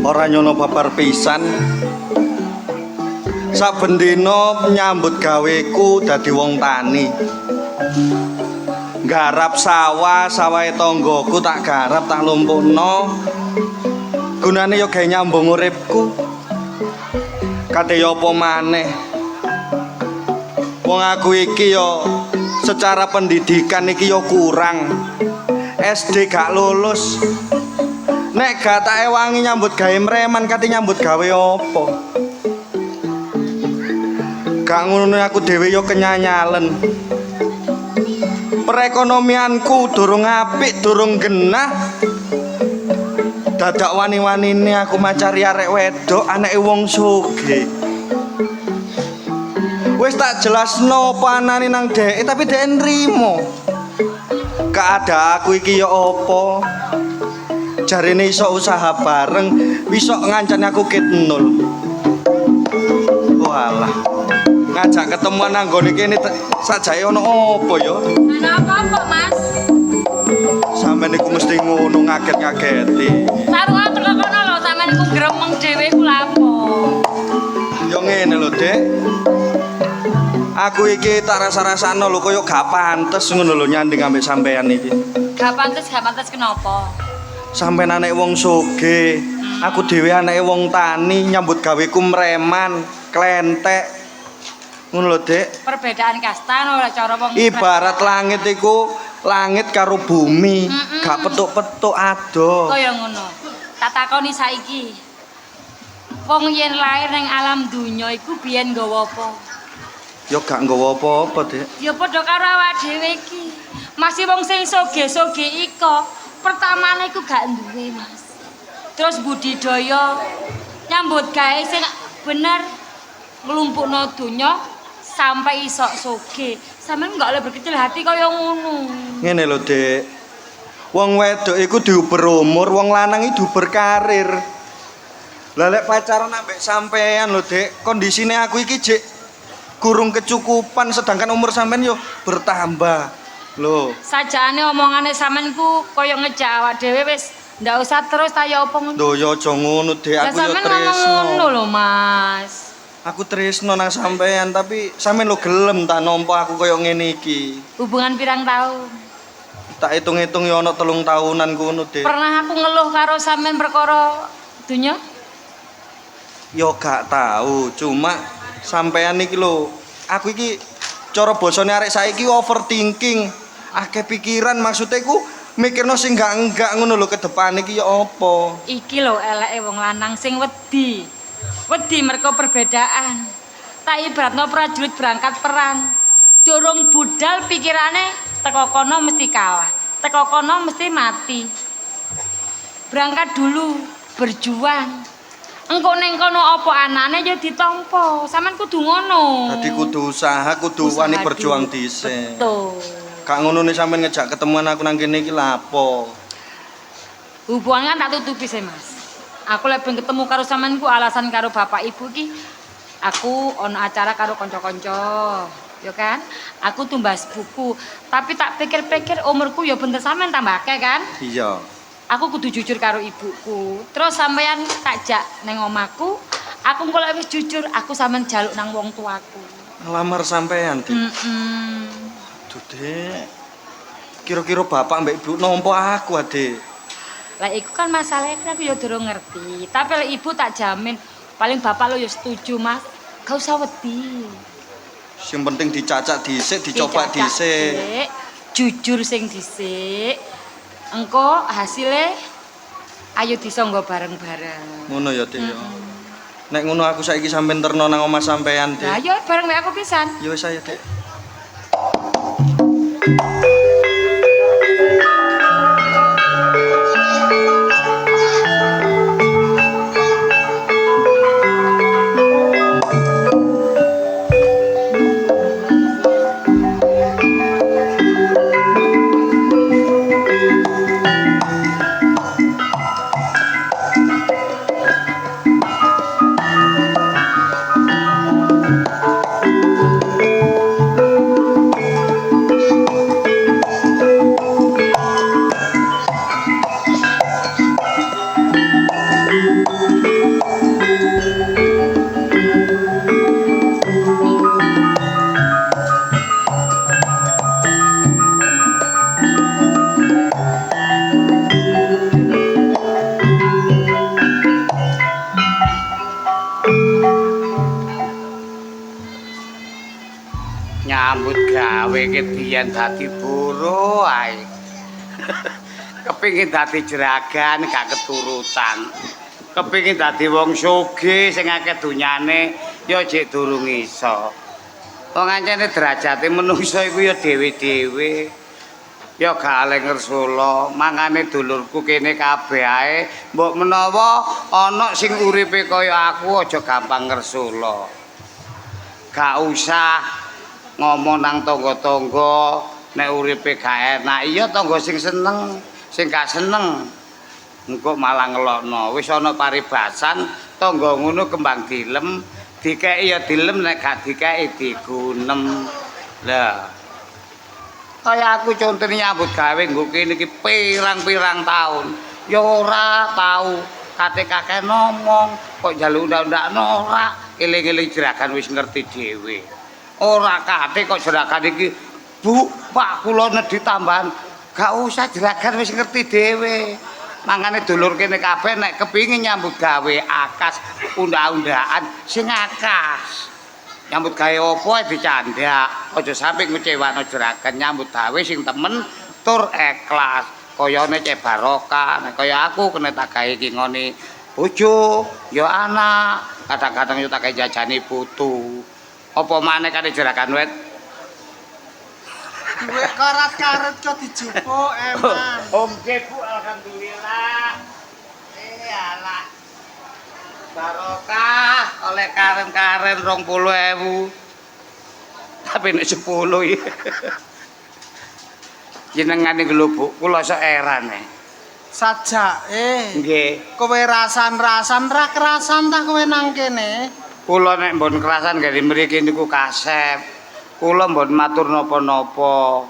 Ora nyono babar pisan. Saben dina nyambut gaweku dadi wong tani. Garap sawah, sawahe tanggoku tak garap tak lumpukno. Gunane ya gawe nyambung uripku. Kate ya apa maneh. Wong aku iki ya secara pendidikan iki ya kurang. SD gak lulus. Nek gak tak ewangi nyambut gawe mreman kate nyambut gawe apa? Gak ngono aku dhewe ya kenyanyalen. Perekonomianku durung apik, durung genah. Dadak wani-wanine aku macari arek wedok anake wong sugih. Wis tak jelasno apa anane nang dhek, tapi dhek nrimo. Keadaan aku iki ya apa? Jarine iso usaha bareng, iso ngancani aku ket nol. Walah. Ngajak ketemuan nang nggone kene sajake ono apa ya? Ana apa-apa, Mas? Sampeyan iku mesti ngono ngaget-ngageti. Sarungan tekono lho, sampeyan iku gremeng dhewe ku lha apa? Ya ngene lho, Dek. Aku iki tak rasa-rasano lho koyo gak pantes ngono lho nyanding ambek sampean iki. Gak pantes kenapa? Sampeyan anek wong sugih, aku dhewe anake wong tani, nyambut gaweku mreman, klentek. Ngono lho, Dek. Perbedaan kasta ora cara wong Ibarat langit iku langit karo bumi, gak petuk-petuk adoh. kaya ngono. Tak takoni saiki. Wong yen lair ning alam donya iku biyen nggawa apa? Ya gak nggawa apa-apa, Dek. Ya padha karo awak dhewe iki. Masih wong sing sugih-sugih iko, pertamane iku gak duwe, Mas. Terus budidaya nyambut gawe sing bener nglumpukno donya sampai iso sugih. Sampeyan gak oleh berkecil hati kaya ngono. Ngene lho, Dek. Wong wedok iku diuber umur, wong lanang iki diuber karir. Lah lek pacaran ambek sampean lho, Dek, kondisine aku iki jek kurung kecukupan sedangkan umur sampean yo bertambah. Lho, Sajane omongane sampean ku kaya ngejak awak dhewe wis ndak usah terus ta ya apa ngono. lho yo aja ngono, Dek. Lah Aku yo sampean ngomong ngono tresno. lho, Mas. Aku tresno nang sampean, tapi sampean lho gelem tak nampa aku kaya ngene iki. Hubungan pirang tahun? Tak hitung-hitung yo ana 3 tahunan ngono, Dek. Pernah aku ngeluh karo sampean perkara dunya? Yo gak tahu, cuma sampean iki lho, aku iki cara basane arek saiki overthinking. Akeh pikiran maksudnya ku mikirno sing enggak ngono lho ke depan iki ya apa. Iki lho eleke wong lanang sing wedi. Wedi mergo perbedaan. Tak ibaratno prajurit berangkat perang. Durung budal pikirane teko kono mesti kalah. Teko kono mesti mati. Berangkat dulu, berjuang. Engko ning kono apa anane ya ditampa. Sampeyan kudu ngono. Dadi kudu usaha, kudu Usaha wani berjuang dulu. dhisik. Betul. Gak ngono nih sampean ngejak ketemuan aku nang kene iki lha apa? Hubungan kan tak tutupi sih, Mas. Aku lek ben ketemu karo sampean ku alasan karo bapak ibu ki aku ono acara karo kanca-kanca. Ya kan? Aku tumbas buku. Tapi tak pikir-pikir umurku ya bener sampean tambah akeh kan? Iya. Aku kudu jujur karo ibuku. Terus sampean tak jak neng omahku. Aku engko lek wis jujur, aku sampean jaluk nang wong tuaku. Ngelamar sampean, Dik. Aduh, Dek. Kira-kira bapak mbak ibu nampa aku, Adik. Lah iku kan masalahnya kan aku ya durung ngerti. Tapi lek ibu tak jamin paling bapak lo ya setuju, Mas. Gak usah wedi. Sing penting dicacak dhisik, dicoba Dicacak dhisik. dhisik, jujur sing dhisik. Engko hasilnya ayo disangga bareng-bareng. Ngono ya, Dik ya. Nek ngono aku saiki sampean terno nang omah sampean, Lah Dik. yo bareng mek aku pisan. Ya wis ayo, Dik. nyambut gawe kedian dadi buruh ae. Kepingin dadi jeragan gak keturutan. Kepingin dadi wong sugih sing akeh donyane ya jek durung iso. Wong ancene derajate menungsa iku ya dhewe-dhewe. Ya gak ale ngersula, mangane dulurku kene kabeh ae mbok menawa ana sing uripe kaya aku aja gampang ngersula. Gak usah ngomong nang tangga-tangga nek uripe gak enak. Iya tangga sing seneng, sing gak seneng engko malah ngelokno. Wis ana paribasan tangga ngono kembang dilem, dikeki ya dilem nek gak dikeki digunem. Lah kaya aku contone nyambut gawe nggo kene iki pirang-pirang taun ya ora tau kate kakek ngomong kok njaluk ndak-ndakno ora eling-eling jeragan wis ngerti dhewe ora kate kok jeragan iki Bu Pak kula nedhi tambahan gak usah jeragan wis ngerti dhewe mangane dulur kene kabeh nek kepingin nyambut gawe akas undang-undangan sing akas nyambut gawe opo dicandak aja sampe ngecewakno jeragan nyambut gawe sing temen tur ikhlas kayane cek barokah nek kaya aku kena tak gawe iki ngene bojo ya anak kadang-kadang yo tak gawe jajane putu apa maneh kate jeragan wet duwe karat-karet kok dijupuk eman. Nggih Bu alhamdulillah alah barokah oleh karen-karen 20.000 tapi nek 10 iki jenengan iki lho Bu kula sok eran Sajake. nggih Kowe rasan-rasan ra kerasan ta kowe nang kene? kula nek mbon kerasan gari mriki niku kasep kula mbon matur napa-napa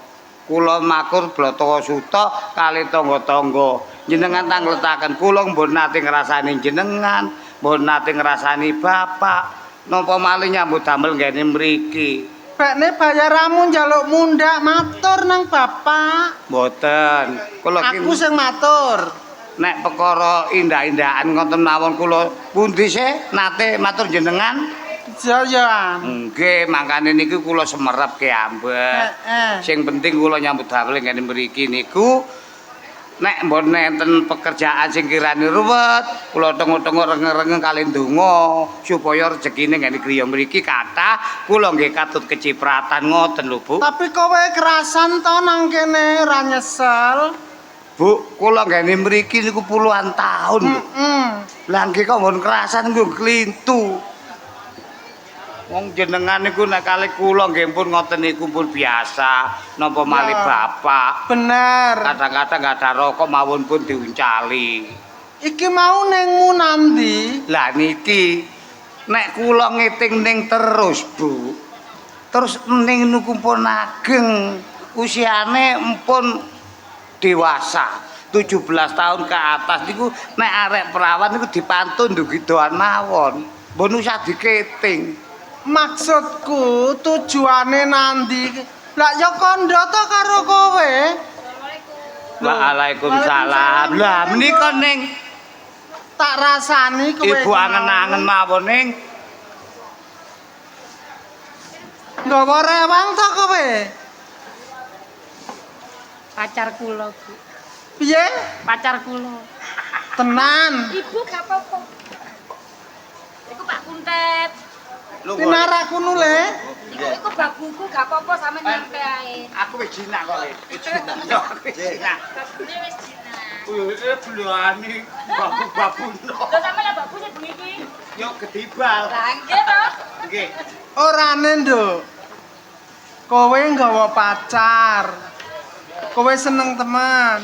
kula makur blotho suta kali tangga-tangga jenengan tangletaken kula mbon nate ngrasani jenengan mbon nate ngrasani bapak napa malih nyambut damel ngene mriki Bekne bayaramu njaluk mundak matur nang bapak. mboten kula Aku sing matur. nek perkara indah-indahan ngoten mawon kula pundi sih nate matur jenengan Jayan. nggih mangkane niki kula semerep ke ambek sing penting kula nyambut damel ngene mriki niku nek mbon nenten pekerjaan sing kirane ruwet kula tengok-tengok rengeng-rengeng kali ndonga supaya rezekine ngene griya mriki kathah kula nggih katut kecipratan ngoten lho Bu Tapi kowe kerasan to nang kene ra nyesel. Bu kula ngene mriki niku puluhan taun lho lah nggih kok mbon kerasan nggo klintu wong jenengan niku nek kalih kula nggih pun ngoten niku pun biasa napa malih bapak Bener. kadang-kadang gak ada rokok mawon pun diuncali Iki mau nengmu nandi? lah niki nek kula ngiting ning terus Bu terus ning niku pun ageng usiane empun dewasa 17 tahun ke atas niku nek arek perawan niku dipantun ndugi doan mawon mbon usah diketing Maksudku tujuane nandi? Lah ya kandha to karo kowe. Waalaikumsalam lah menika ning Tak rasani kowe. ibu angen-angen mawon ning nggawa rewang to kowe. Pacar kula, Bu. Piye? Pacar kula. Tenan. Ibu gak apa-apa. Iku Pak Kuntet. Pinaraku nule. Iku babuku gak apa-apa sampe nyampe ae. aku wis jinak kok wis jinak yo aku wis jinak Babune wis jinak. belani babu-babu Lho sampe lah babu sing bengi iki. yo kedibal Lah nggih to. nggih Orane, Nduk. Kowe nggawa pacar. Kowe seneng teman.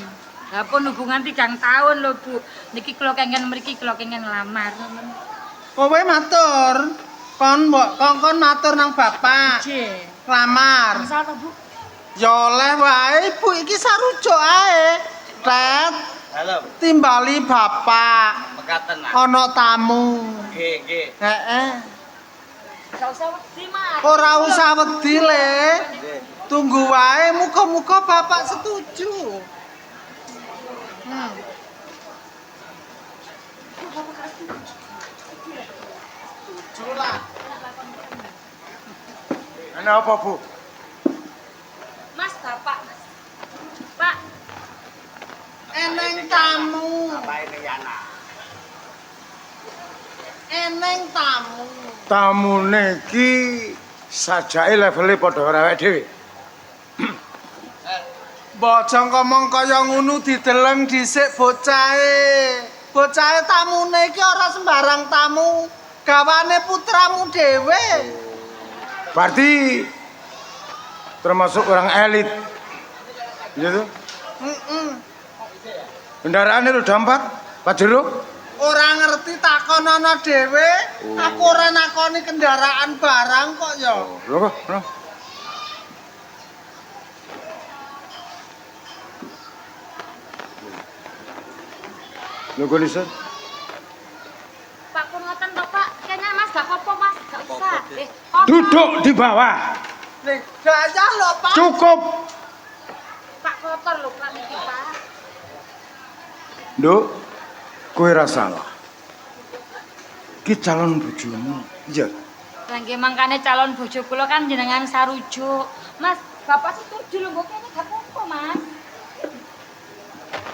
Lah pun hubungan 3 tahun lho, Bu. Niki kula kengen mriki kula kengen lamar. Kowe matur. Kon matur nang bapak. Nggih. Lamar. Misal to, Bu? Ya oleh wae, Ibu iki sarujuk ae. Tet, halo timbali bapak. mekaten Ana tamu. nggih Heeh. Gak usah wedi, Mas. Ora usah wedi, Le. Tunggu wae, muga-muga bapak setuju. ana apa Bu Eneng tamu. Bapake Yana. Eneng tamu. Tamune iki sajake levele padha karo awake dhewe. Bojong ngomong kaya ngono dideleng dhisik bocahe. Bocahe tamune iki ora sembarang tamu. Gawane putramu dhewe. Berarti termasuk orang elit. Gitu. Kendaraane roda 4, Pajero. Ora ngerti takonana dhewe. Aku ora nakoni kendaraan barang kok ya. Lho kok. Lho kok iso? Pak pun ngoten to, Pak. Kayaknya Mas gak apa-apa, Mas. Gak usah. Duduk di bawah. Nih, gaya lho, Pak. Cukup. Pak kotor lho, Pak niki, Pak. Nduk, kowe ra salah. Ki calon bojomu. Iya. Lah nggih mangkane calon bojo kula kan jenengan sarujuk. Mas, Bapak setuju lho, mbok kene gak apa-apa, Mas.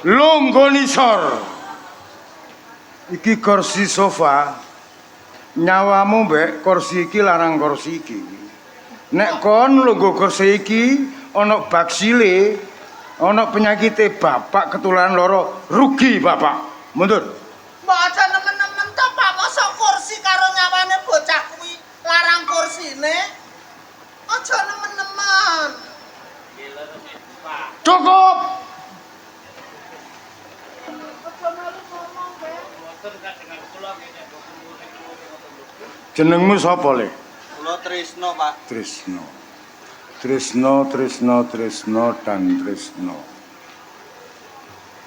Lungguh nisor. Iki kursi sofa. Nyawamu mbek kursi iki larang kursi iki. Nek kon lungguh kursi iki ana baksile, ana penyakite bapak ketularan loro, rugi bapak. Mundur. Mbok aja nemen-nemen to, Pak. Mosok kursi karo nyawane bocah kuwi larang kursine. Aja nemen-nemen. Cukup. Jenengmu sapa, Le? Kula Trisno, Pak. Trisno. Trisno dan Trisno.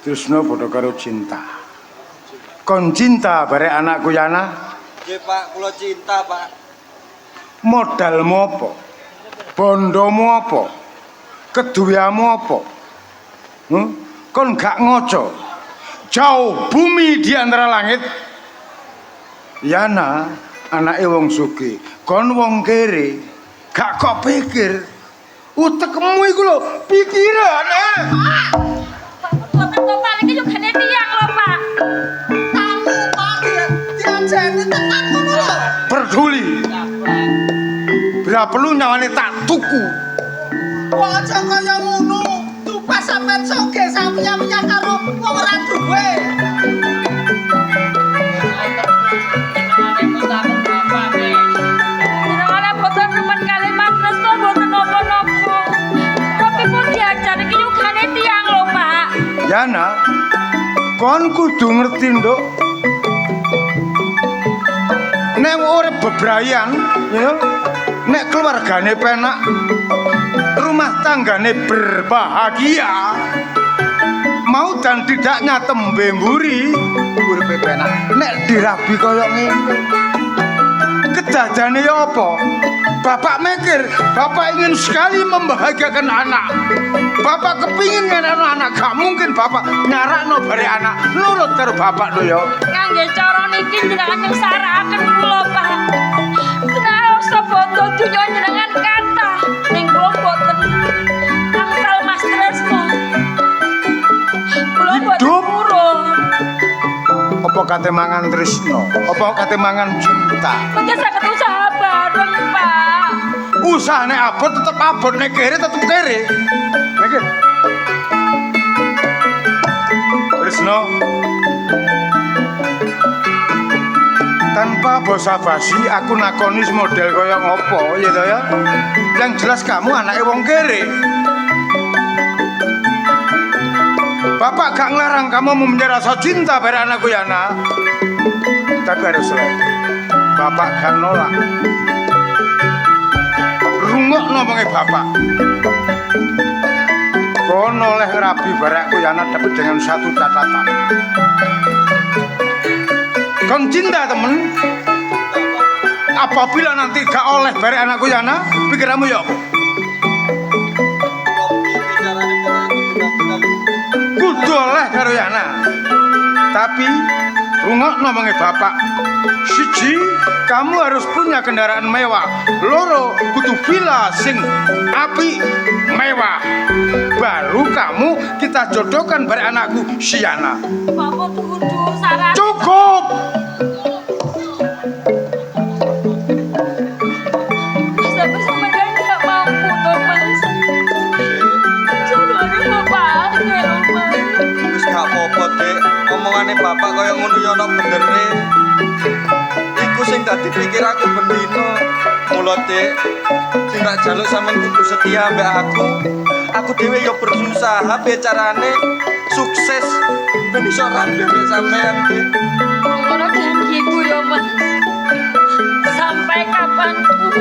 Trisno padha karo cinta. Kon cinta barek anakku Yana? Nggih, Pak, kula cinta, Pak. Modalmu apa? Bondomu apa? Keduyamu apa? Kon gak ngoco. Jauh bumi di antara langit. Yana anake wong sugih, kon wong kere. Gak kok pikir. Utekmu iku lho pikiran. Pak, to Pak niki yo gene tiyang lho, Pak. Tamu Pak diajeni tekan ngono lho. Peduli. Bila perlu nyawane tak tuku. Kok aja kaya ngono. Tupas sampean soge sampeyan karo wong ora duwe. Jenengane boten remen kali Mas Tresno boten napa-napa. Tapi pun diajar iki yo gene tiyang lho, Pak. Yana, kon kudu ngerti, Nduk. Nek urip bebrayan, ya, nek keluargane penak, rumah tanggane berbahagia, mau dan tidaknya tembe mburi, uripe penak. Nek dirabi kaya ngene, kedadane ya apa? Bapak mikir, bapak ingin sekali membahagiakan anak. Bapak kepingin ngerakno anak, gak mungkin bapak nyarakno bare anak. Nurut karo bapak lho ya. Kangge cara niki jenengan ngesarakaken kula, Pak. Senaos boten dunya jenengan kathah ning kula boten angsal Mas Tresno. Kula boten Hidup. murung. Apa kate mangan tresno? Apa kate mangan cinta? Mungkin saged usaha bareng, Pak. Usah nek abot tetep abot, nek kere tetep kere. Mikir. Tresno. Tanpa basa-basi aku nakoni model kaya ngopo ya to ya. Yang jelas kamu anake wong kere. Bapak gak ngelarang kamu mempunyai rasa cinta pada anakku Yana. Tapi harus selalu bapak gak nolak. Rungok ngomongnya bapak. Kon oleh ngerabi barakku Yana tapi dengan satu catatan. Kon cinta temen. Apabila nanti gak oleh barak anakku Yana, pikiranmu ya apa? Kudu oleh karo Yana. Tapi rungok ngomongnya bapak. Siji, kamu harus punya kendaraan mewah. Loro, kudu villa sing api mewah. Baru kamu kita tak jodohkan bare anakku Siana. Bapak kudu saran. Cukup. Tapi sama dia nggak mampu toh mas. Jodohnya bapak ada loh mas. Wis gak apa-apa, Dek. Omongane bapak kaya ngono ya ono benere. Iku sing dadi pikir aku bendino. Mula, Dek, sing tak jaluk sampean kudu setia mbek aku. Aku dhewe ya berusaha piye carane sukses ben iso rampung mbek sampean, Dek. Ngono janjiku ya mas. Sampai kapanpun.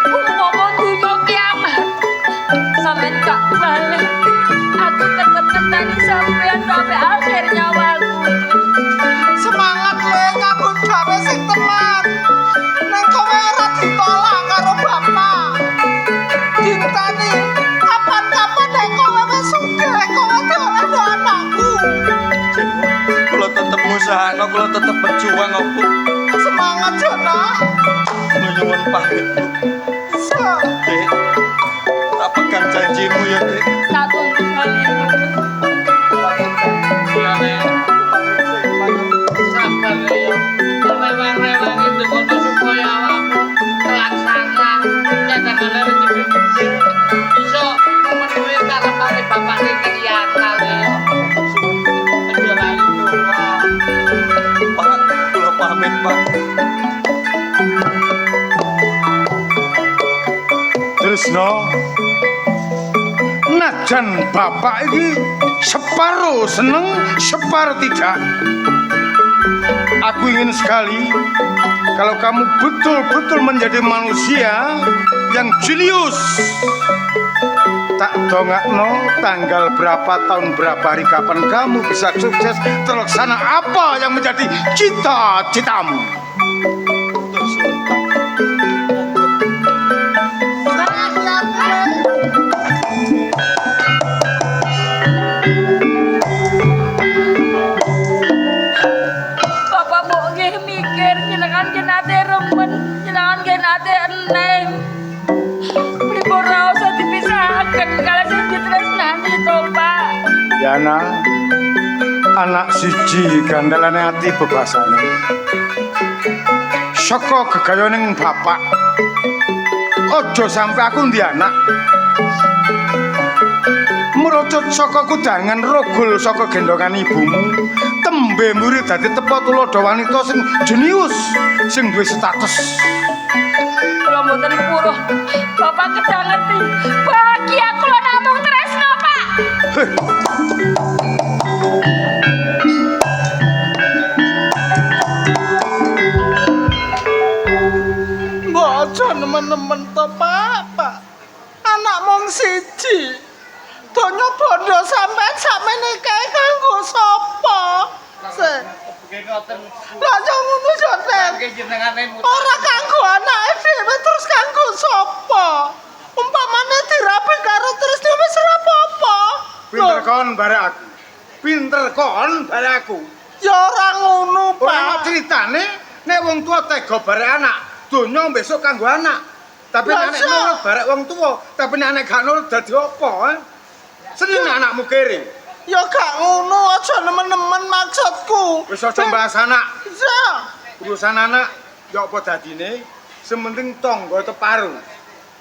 Umpama dunia kiamat. Sampai gak balik. Aku tetep ngenteni sampean sampai akhir nyawaku. Semangat le nyambut gawe sing teman. Neng kowe ora ditolak karo bapak. Dinteni kapan-kapan nek kowe wis sugih kowe dhewe anakku. Kula tetep ngusahakno, kula tetep berjuang, Bu. Semangat Jana. Nyuwun pamit, Bu. Bisa. Dek, tak pegang janjimu ya, Dek. Tak tunggu kali ini. Sabar ya. Rewang-rewang itu kono supaya awakmu terlaksana. Jangan rezeki gede. Iso memenuhi karepane bapak iki Yana ya. Aja lali donga. Pak, kula pamit, Pak. Tresno. Najan bapak iki separuh seneng, separuh tidak. Aku ingin sekali kalau kamu betul-betul menjadi manusia yang jenius. Tak dongakno tanggal berapa, tahun berapa, hari kapan kamu bisa sukses terlaksana apa yang menjadi cita-citamu. Terus, Pak. Bapak mau nggih mikir jenengan genate remen, jenengan genate eneng. Pripun ra usah dipisahaken kalih sing ditresnani to, Pak. Yana, anak siji gandalane ati bebasane. Saka gegayoning bapak, ojo sampe aku ndi anak. Merucut saka kudangan rogol saka gendongan ibumu. Tembe murid dadi tepa tulodo wanita sing jenius, sing duwe status. Kula mboten puruh. Bapak kedah ngerti. Bahagia kula namung tresno, Pak. Mbok aja nemen-nemen to, Pak. Anak mung siji. Donya bondo sampean sakmene kae kanggo sapa? Sik. Lah yo ngono yo, Ten. Ora kanggo anake dhewe terus kanggo sapa? Umpamane dirapi karo terus dhewe wis ora apa-apa. Pinter kon bare aku. Pinter kon bare aku. Ya ora ngono, Ora ana Pak. critane nek wong tuwa tega bare anak, donya besok kanggo anak. Tapi Lah, nek iya. nurut bare wong tuwa, tapi nek anak gak nurut dadi apa? Seneng anakmu kere. Ya gak ngono, aja nemen-nemen maksudku. Wis aja bahas anak. Ya. Urusan anak ya apa dadine? Sementing tangga teparu.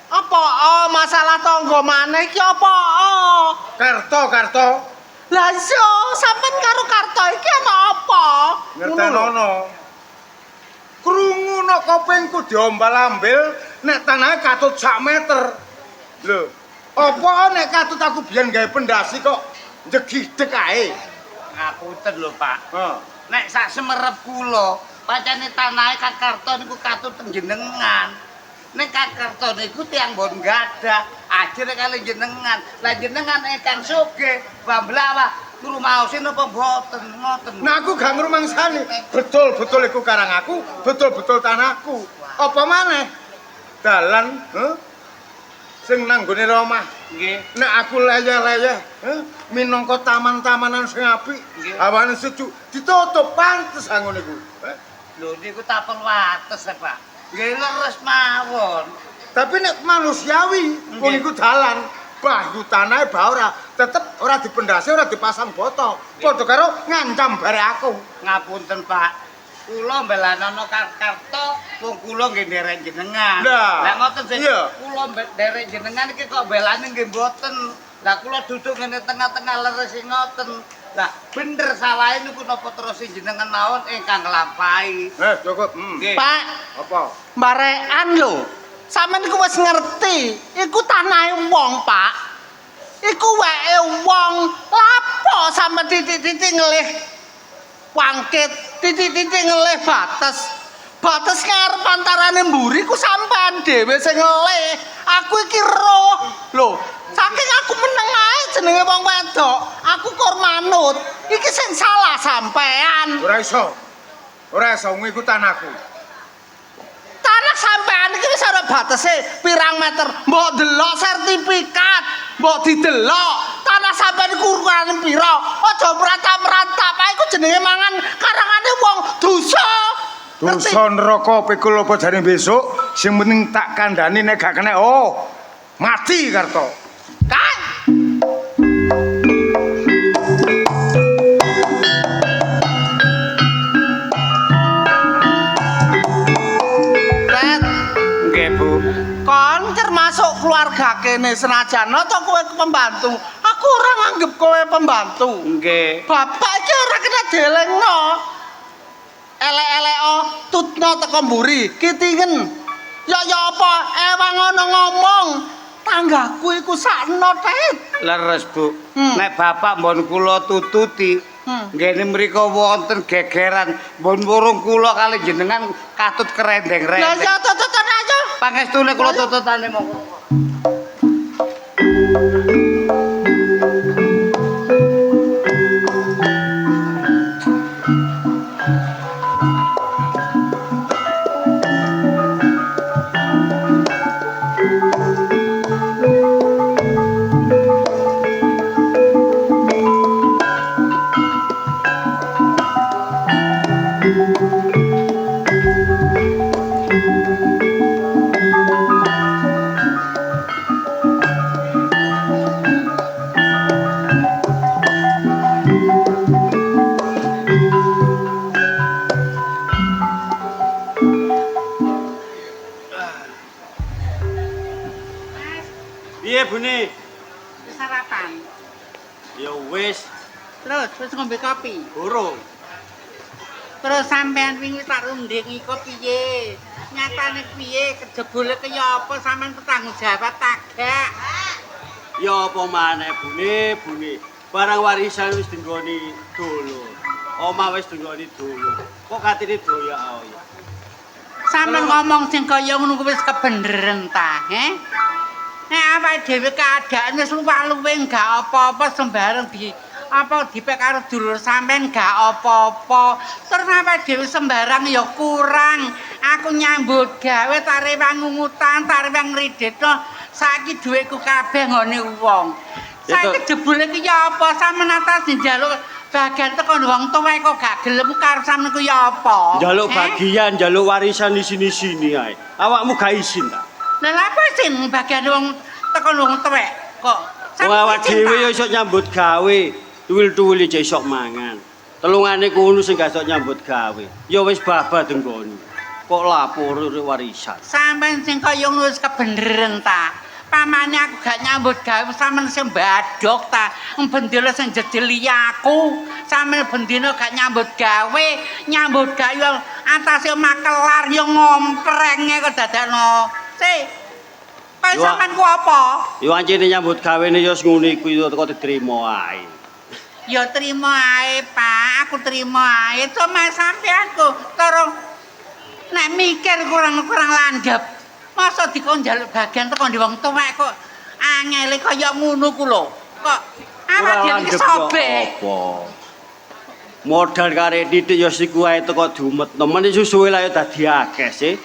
Apa masalah tangga maneh iki apa? Karto. Lah iya, sampean karo Karto iki ana apa? Ngertenono. Krungu nek kopengku diombal-ambil nek tanahe katut sak meter. Lho, apa nek katut aku biyen gawe pendasi kok njegideg ae. Ngapunten lho, Pak. Heeh. Nek sak semerep kula, pancene tanahe Kak Karto niku katut jenengan. Nek Kak Karto niku tiyang mbon gadah, ajire kali jenengan. Lah jenengan ingkang sugih, bamblawa turu maosin apa mboten ngoten. Nah aku gak ngrumangsani. Betul-betul iku karang aku, betul-betul tanahku. Apa maneh? Dalan, sing nang nggone omah. Nggih. Nek aku leyeh-leyeh, minangka taman-tamanan sing apik, hawane sejuk, ditutup pantes ngono iku. Lho niku tapel wates, Pak. Nggih leres mawon. Tapi nek manusiawi, wong iku dalan, bah tanahe bah ora tetep ora dipendhasi ora dipasang boto. Padha karo ngancam bare aku. Ngapunten, Pak. Kula mbelanono Karto, wong kula nggih nderek jenengan. Lah, ngoten sih. iya. Kula nderek jenengan iki kok belane nggih mboten. Lah kula duduk ngene tengah-tengah leres ngoten. Lah bener salahe niku napa terus jenengan mawon ingkang nglampahi. Cukup. Nggih. Pak, Apa? mbarekan lho. Sampeyan iku wis ngerti, iku tanahe wong, Pak. Iku wae wong. Lapo sampe titik-titik ngelih wangkit, titik-titik ngelih bates. Bates ngarep antarane mburi ku sampean dhewe sing ngelih. Aku iki roh. Lho, saking aku meneng ae jenenge wong wedok, aku kur manut. Iki sing salah sampean. Ora iso. Ora iso iku tanahku. Tanah sampean iki wis ana batese pirang meter. Mbok delok sertifikat, mbok didelok. Tanah sampean iku ukurane pira? Aja merantap-merantap ae iku jenenge mangan karangane wong dosa. Dosa neraka pikul apa jane besok sing penting tak kandhani nek gak kena mati Karto. Kan? Nggih, Bu. Kon termasuk keluarga kene senajan to kowe pembantu. Aku ora nganggep kowe pembantu. Nggih. Bapak iki ora kena dielingno. Elek-eleko tutno teko mburi, kitingen. Ya apa ewang ngono ngomong. Tanggaku iku sakno tet. Leres, Bu. Nek bapak mbon kula tututi, nggene mriku wonten gegeran. Mbon wurung kula kali jenengan katut Lah kerendeng-rendeng. ya tututan aja. Pangestune kula tututane monggo. Piye Bune? Sarapan. Ya wis, Terus wis ngombe kopi. burung. Terus sampean wingi tak runding iku piye? Nyatane piye kejebule kaya apa sampean bertanggung jawab tagak. Ya apa maneh Bune. Barang warisan wis dinggoni dulur. Omah wis dinggoni dulur. Kok katene doyak-oyak. Sampean ngomong sing kaya ngono kuwi wis kebeneran ta, he? Nek awake dhewe keadaan wis luwih-luwih gak apa-apa sembarang dipek karo dulur sampean gak apa-apa. Terus awake dhewe sembarang ya kurang. Aku nyambut gawe tare wangungutan, tare wang ngridhetno. Saiki dhuwitku kabeh nggone wong. Saiki jebule ki ya apa sampean atas njaluk bagian teko wong tuwa kok gak gelem karo sampean ku ya apa? Njaluk He? bagian, njaluk warisan di sini-sini ae. Awakmu gak izin ta? Lah lha apa sing bagian wong teko wong tuwek kok? Wong awak dhewe ya iso nyambut gawe. Tuwil-tuwil aja iso mangan. Telungane kuno sing gak iso nyambut gawe. Ya wis babad nggone. Kok lapor warisan. Sampeyan sing kaya ngono wis kebeneran ta. Pamane aku gak nyambut gawe sampeyan sing badhok ta. Bendela sing jejeli aku. Sampeyan bendina gak nyambut gawe atase makelar yo ngomprenge kok dadakno. Kaya Yo, sampeyan ku apa? Ya ancene nyambut gawene ya ngono iku ya kok diterima ae. Ya terima ae, Pak. Aku terima ae. Cuma sampean ku karo nek mikir kurang-kurang landhep. Masa dikon njaluk bagian teko ndi wong tuwek kok angele kaya ngono ku lho. Kok awak dhewe iki sobek. Apa? Modal kare titik ya siku ae teko diumetno. Men susuwe lah ya dadi akeh sih.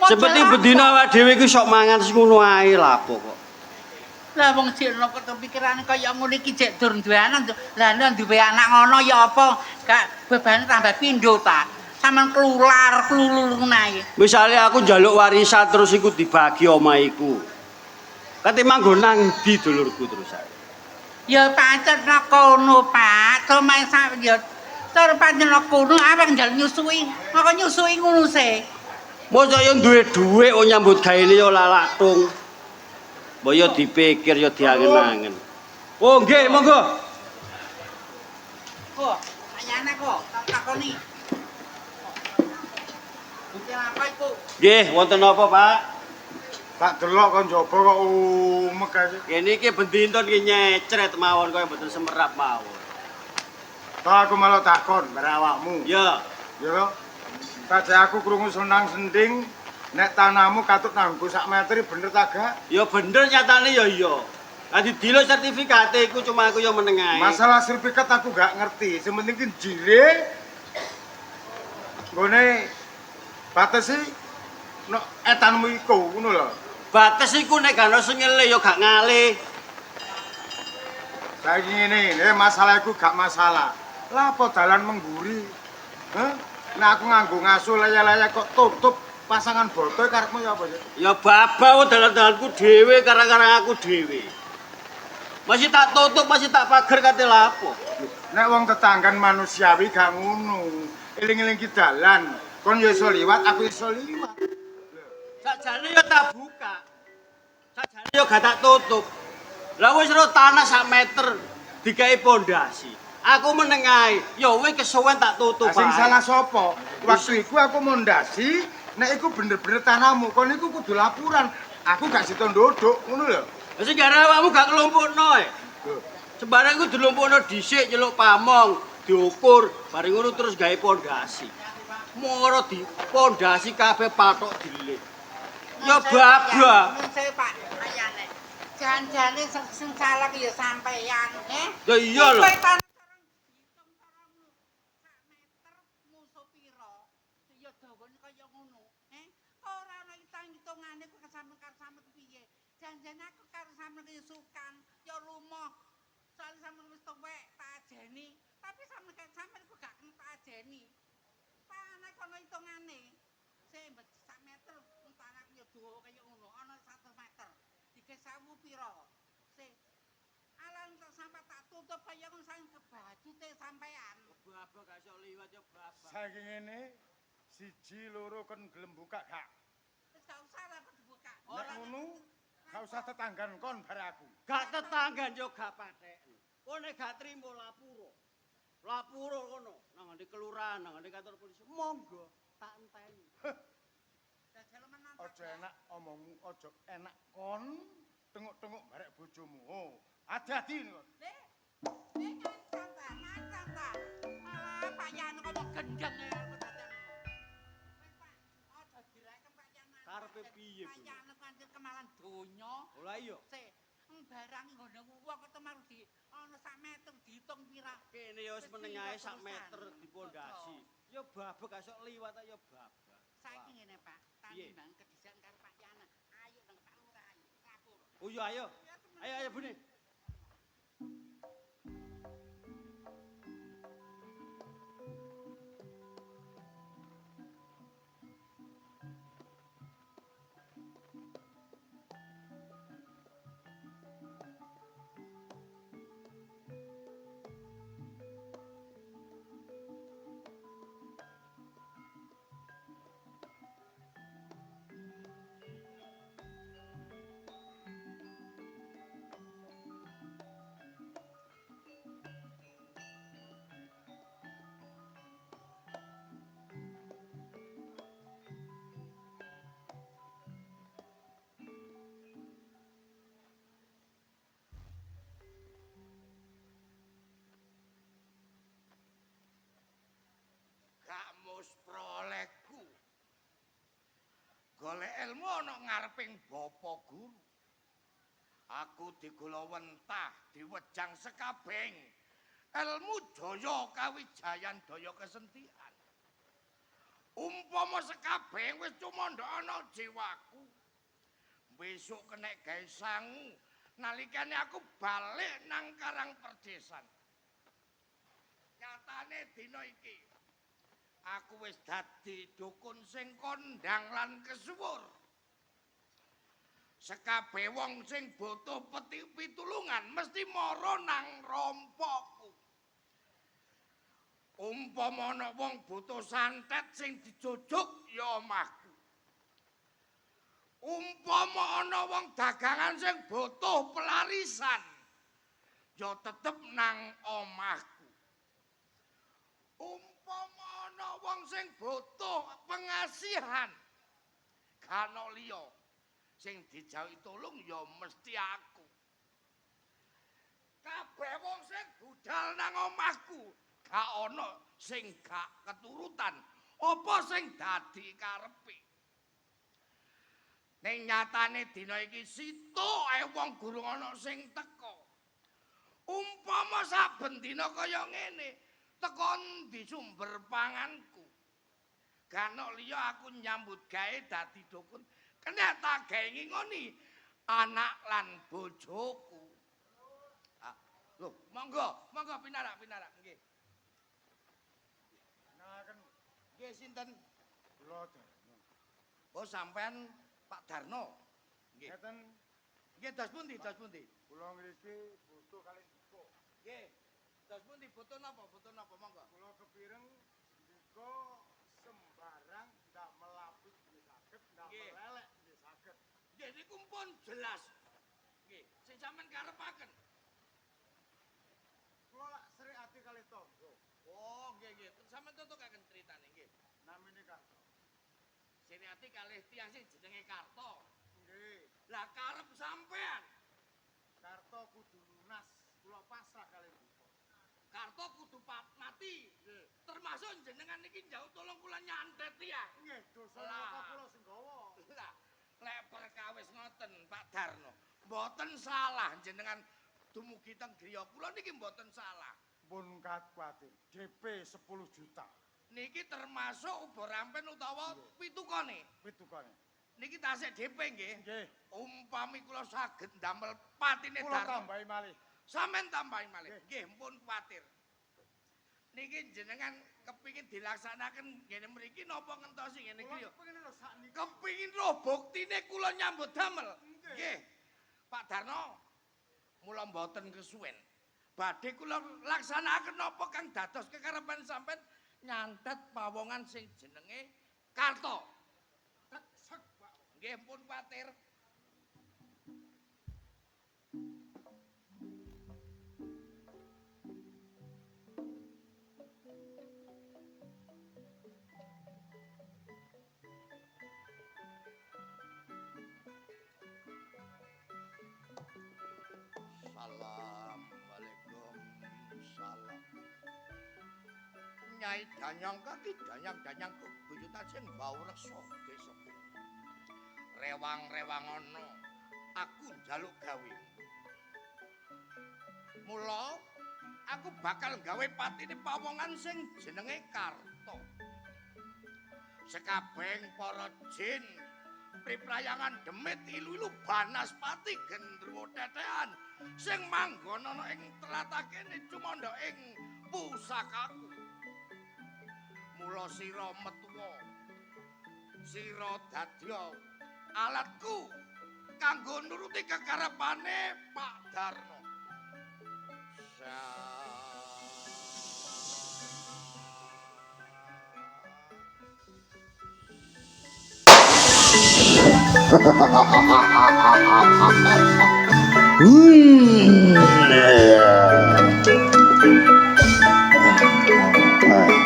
Seperti bedina awak dhewe iku sok mangan ngono ae lapo kok. Lah wong jekno kok pikirane kaya ngono iki jek dur duwe anak. Lah nek duwe anak ngono ya apa? Gak bebane tambah pindho ta. Sampeyan klular klulur nae. Misale aku njaluk warisan terus iku dibagi omah iku. Kate manggon nang ndi dulurku terusan. Ya pancen kono, Pak. Cuma ya cara pancen kono awak njal nyusui. Maka nyusui ngono sih. Mosok yo duwe dhuwit kok nyambut gaene yo lalatung. Mbok yo dipikir yo diangen-angen. Oh, nggih, monggo. Kok, ayane kok tak takoni. Bukti apa iku? Nggih, wonten apa, Pak? Tak delok kon jaba kok umek ae. Kene iki bendinton iki nyecret mawon kaya mboten semerap mawon. Tak aku malah takon berawakmu. Ya, Ya toh? Tadi aku krungu senang sending nek tanahmu katut nanggo sak meter bener ta gak? ya bener nyatane ya iya. Adi dilo sertifikate iku cuma aku yo meneng ae. Masalah sertifikat aku gak ngerti. Sing penting ki jire nggone batesi no etanmu iku ngono lho. Bates iku nek gak ono sing ngele yo gak ngalih. Saiki ngene, masalah iku gak masalah. Lah apa dalan mengguri? Hah? Nek aku nganggo ngaso laya-laya kok tutup pasangan botoe karepmu ya apa sih? Ya babau dalan-dalanku dhewe karang-karang aku dhewe. Masih tak tutup, masih tak pager kate lapo. Nek wong tetanggan manusiawi gak ngono. Eling-eling ki dalan. Kon ya iso liwat, aku iso liwat. Sakjane yo tak buka. Sakjane yo gak tak tutup. Lah wis ro tanah sak meter digawe pondasi. Aku meneng ae. Ya wis kesuwen tak tutup Sing ae. salah sapa? Waktu iku aku mondasi, nek iku bener-bener tanahmu, kon iku kudu laporan. Aku gak sida ndodok, ngono lho. Lah sing gara awakmu gak kelompokno ae. Sembarang iku dilumpukno dhisik nyeluk pamong, diukur, bareng ngono terus gawe pondasi. Moro di pondasi kabeh patok dilit. Ya babak. Saya Pak, ayane. Jan-jane sing salah ki ya sampeyan, Ya iya lho. Kowe tanah sareng diitung karamu. Sak meter musuh pira? Ya dawane kaya ngono, Ora ana hitung-hitungane kok sampe piye. Janjane aku karo sampe ki sukan, ya lumoh. Soale sampe wis tuwek tak ajeni, tapi sampe iku gak kena tak ajeni. Tanah kono hitungane. Sing sak meter tanah ya dawa kaya ngono, ana 1 meter. Dike 1000 pira? Sing alan tak sampe tak tutup kaya ngono sang kebajute sampean. Babak gak iso liwat ya babak. Saiki ngene, 1 2 kon gelem buka gak? Wis gak usah lah dibuka. Nek ngono, gak usah tetanggan kon bare aku. Gak tetanggan yo gak patheken. Kone gak trimo lapuro. Lapuro kono nang ngene kelurahan, nang ngene kantor polisi. Monggo tak enteni. Dajal menan. Aja enak omongmu, aja enak kon tenguk-tenguk barek bojomu. Oh, hati-hati kon. Ngancam ta. Alah, Pak Yan ngomong gendeng ya aku dadan. Wis Pak, aja direken Pak Yan. Karepe piye, Bu? Pak Yan pancen kemalan donya. Lah iya. Sik, barang nggone wong kok temar di ana sak meter diitung pira. Kene ya wis meneng ae sak meter dipondasi. Ya babak gak iso liwat ya babak. Saiki ngene Pak, Piye? tanimbang kedisian karo Pak Yana. Ayo nang Pak Lurah ayo lapor. Oh iya ayo. Ayo Bune. Kamus prolekku. Golek ilmu ana ngareping bapa guru. Aku digula wentah, diwejang sekabeng. Ilmu daya kawijayan daya kesentian. Umpama sekabeng wis cumandha ana jiwaku. Besok kenek gawe sangu nalikane aku balik nang Karang Perdesan. Nyatane dina iki aku wis dadi dukun sing kondang lan kesuwur. Sekabeh wong sing butuh pitulungan mesti mara nang rompokku. Umpama ana wong butuh santet sing dijujuk ya omahku. Umpama ana wong dagangan sing butuh pelarisan ya tetep nang omahku. Umpama ana wong sing butuh pengasihan kana liya sing dijauhi tulung ya mesti aku. Kabeh wong sing budal nang omahku gak ana sing gak keturutan apa sing dadi karepe. Ning nyatane dina iki situk ae wong gurung ana sing teka. Umpama saben dina kaya ngene, teko endi sumber panganku? Gano liya aku nyambut gawe dadi dukun, kena tak gawe ngingoni anak lan bojoku. Ah, lho, monggo pinarak nggih. Nah, nggih sinten? Kula Darno. Oh, sampean Pak Darno. Nggih. Ngeten. Nggih, dos pundi? Kula ngriki butuh kalih diko. Nggih. Dos pundi butuh napa monggo? Kula kepireng diko sembarang ndak melapis nggih saged, ndak melelek nggih saged. Nggih niku pun jelas. Nggih, sing sampean karepaken. Kula lak sri ati kalih tangga. Oh, nggih. Sampeyan tutukaken critane nggih. Namine Karto. Sri ati kalih tiyang sing jenenge Karto. Nggih. Lah karep sampean. Karto kudu lunas, kula pasrah kalih Buko. Karto kudu mati. Nggih. Termasuk jenengan niki njaut tolong kula nyantet tiyang. Nggih, dosa napa kula sing gawa. Lah, lek perkawis ngoten Pak Darno, mboten salah jenengan dumugi teng griya kula niki mboten salah. Pun kuwatir, DP 10 juta. Niki termasuk ubo rampen utawa pitukane. Niki tasik DP nggih. Nggih. Umpami kula saged ndamel patine Darno. Kula tambahi malih. Sampeyan tambahi malih. Nggih, mpun kuwatir. Niki jenengan kepingin dilaksanaken ngene mriki napa ngentosi ngene iki yo? Kepingin roh buktine kula nyambut damel. Nggih. Pak Darno, mula mboten kesuwen. Badhe kula laksanaken napa kang dados kekarepan sampean nyantet pawongan sing jenenge Karto. Teksek, Pak. Nggih, pun kuwatir. Assalamualaikum. Salam. Nyai Danyang kaki danyang buyutan sing bau reksa desa. Rewang ana aku njaluk gawe. Mula aku bakal gawe patine pawongan sing jenenge Karto. Sekabeng para jin priprayangan demit ilu-ilu banaspati gendruwo tetean sing manggon ana ing tlatah kene cumandha ing pusakaku. Mula sira metuwa, sira dadya alatku kanggo nuruti kekarepane Pak Darno.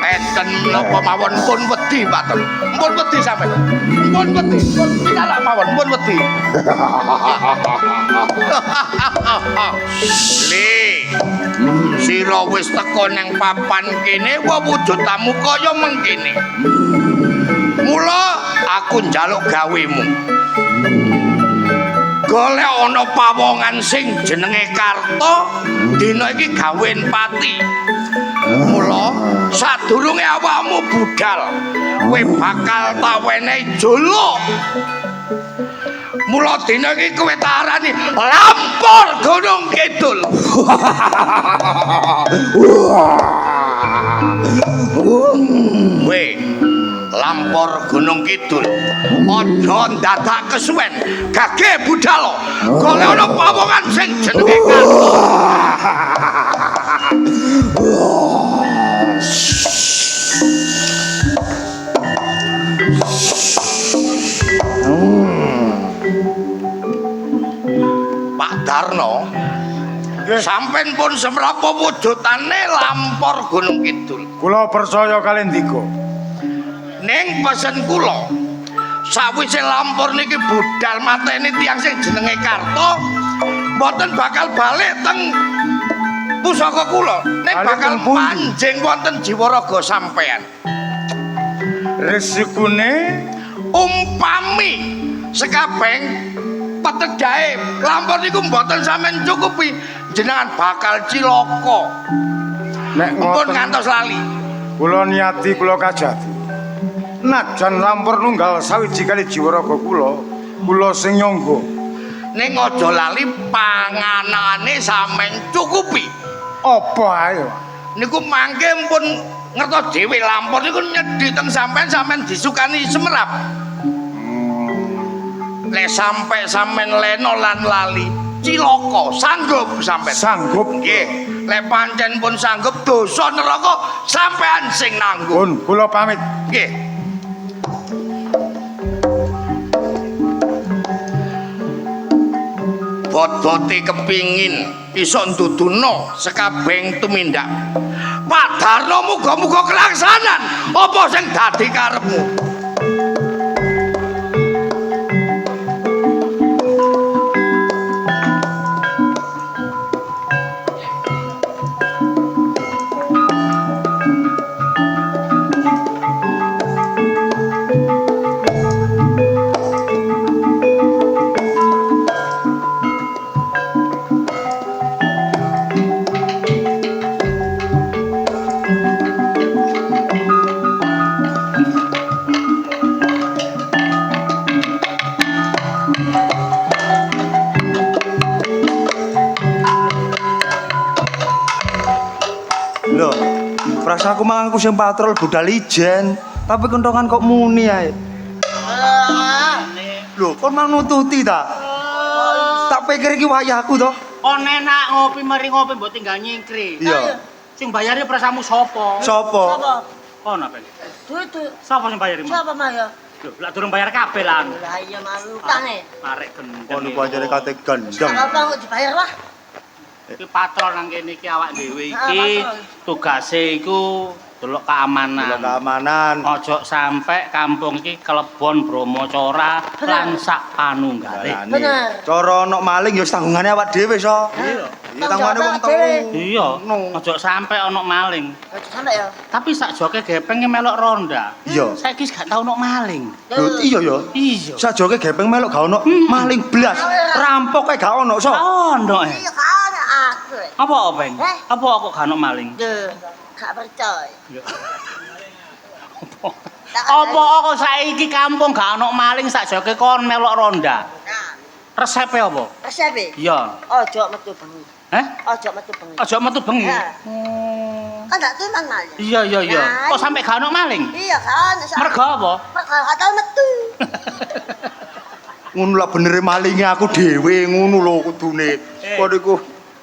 Enten napa mawon pun wedi, Pak. Pun wedi sampeyan. Pun wedi. Pinalak mawon pun wedi. Le. Sira wis teko nang papan kene wujud tamu kaya mengkene. Mula aku njaluk gawemu. Golek ana pawongan sing jenenge Karto, dina iki gawen pati. Mula sadurunge awakmu budal, kowe bakal tawenehi juluk. Mula dina iki kowe tak arani Lampor Gunung Kidul. Lampor Gunung Kidul. Aja dadak kesuwen. Gage budal. Golek ana pawongan sing jenenge Karto. Pak Darno, sampean pun semrapa wujudane Lampor Gunung Kidul. Kula percaya kalian Dika. Ning pesen kula, sawise Lampor niki budal mateni tiyang sing jenenge Karto, mboten bakal balik teng pusaka kula. Ning Balik bakal teng pundi? manjing wonten Jiwaraga sampean. Resikune Umpami sekabeng petedahe Lampor niku mboten sampean cukupi, jenengan bakal cilaka. nek Pun ngoten ngantos lali. kula niati kula kajati. Najan Lampor nunggal sawiji kali Jiwaraga kula sing nyangga. Ning aja lali panganane sampean cukupi. Apa ae? Niku mangke pun ngertos dhewe Lampor niku nyedhi teng sampean disukani semerap. Lek sampe sampean leno lan lali, cilaka sanggup sampean. Sanggup Nggih, lek pancen pun sanggup dosa neraka sampean sing nanggung. pun kula pamit. Nggih. Bot-bote kepingin iso nduduna sekabeng tumindak. Pak Darno muga-muga kelaksanan apa sing dadi karepmu. Lho, perasaan aku mang aku sing patrol budal ijen, tapi kentongan kok muni ae. Lho, kon mang nututi ta? Tak pikir iki wayahku to. Kon enak ngopi mari ngopi mbok tinggal nyingkri. Iya. Sing bayare prasamu sapa? Sopo? Ono apa? Duit. Sapa sing bayari? Siapa mah ya? Lho, lak durung bayar kabeh lan. Lah iya malu tane. Arek gendeng. Kon iku ajare kate gendeng. Apa kok dibayar lah? Iki patrol nang kene iki awak dhewe Ah, iki patrol. tugase iku delok keamanan. Delok keamanan. Ojo sampe kampung iki kelebon Brahmacara lan sak panunggale. Bener. Cara ono maling ya tanggungane awak dhewe so. Iya. Iya tanggungane wong telu. Iya. No. Ojo sampe ono maling. Ojo sampe ya. Tapi sak joke gepeng melok ronda. Iya. Saiki gak tau ono maling. Lho iya ya. Iya. Sajoke gepeng melok gak ono maling blas. Rampok kae gak ono so. Ono Iya kan aku. Apa openg? Eh? Apa kok gak ono maling? Duh, gak percaya. Apa kok saiki kampung gak ono maling sak joke kon melok ronda? Nah, Resepe apa? resep Iya. ojo metu bengi. Eh? Ojo metu bengi. Aja metu bengi. Ya. Oh. Kan gak tuman malah. Iya iya iya. Nah, Kok sampe gak ono maling? Iya kan. Mergo apa? Mergo gak tau metu. Ngono lah benere malinge aku dhewe ngono lho kudune. Kok niku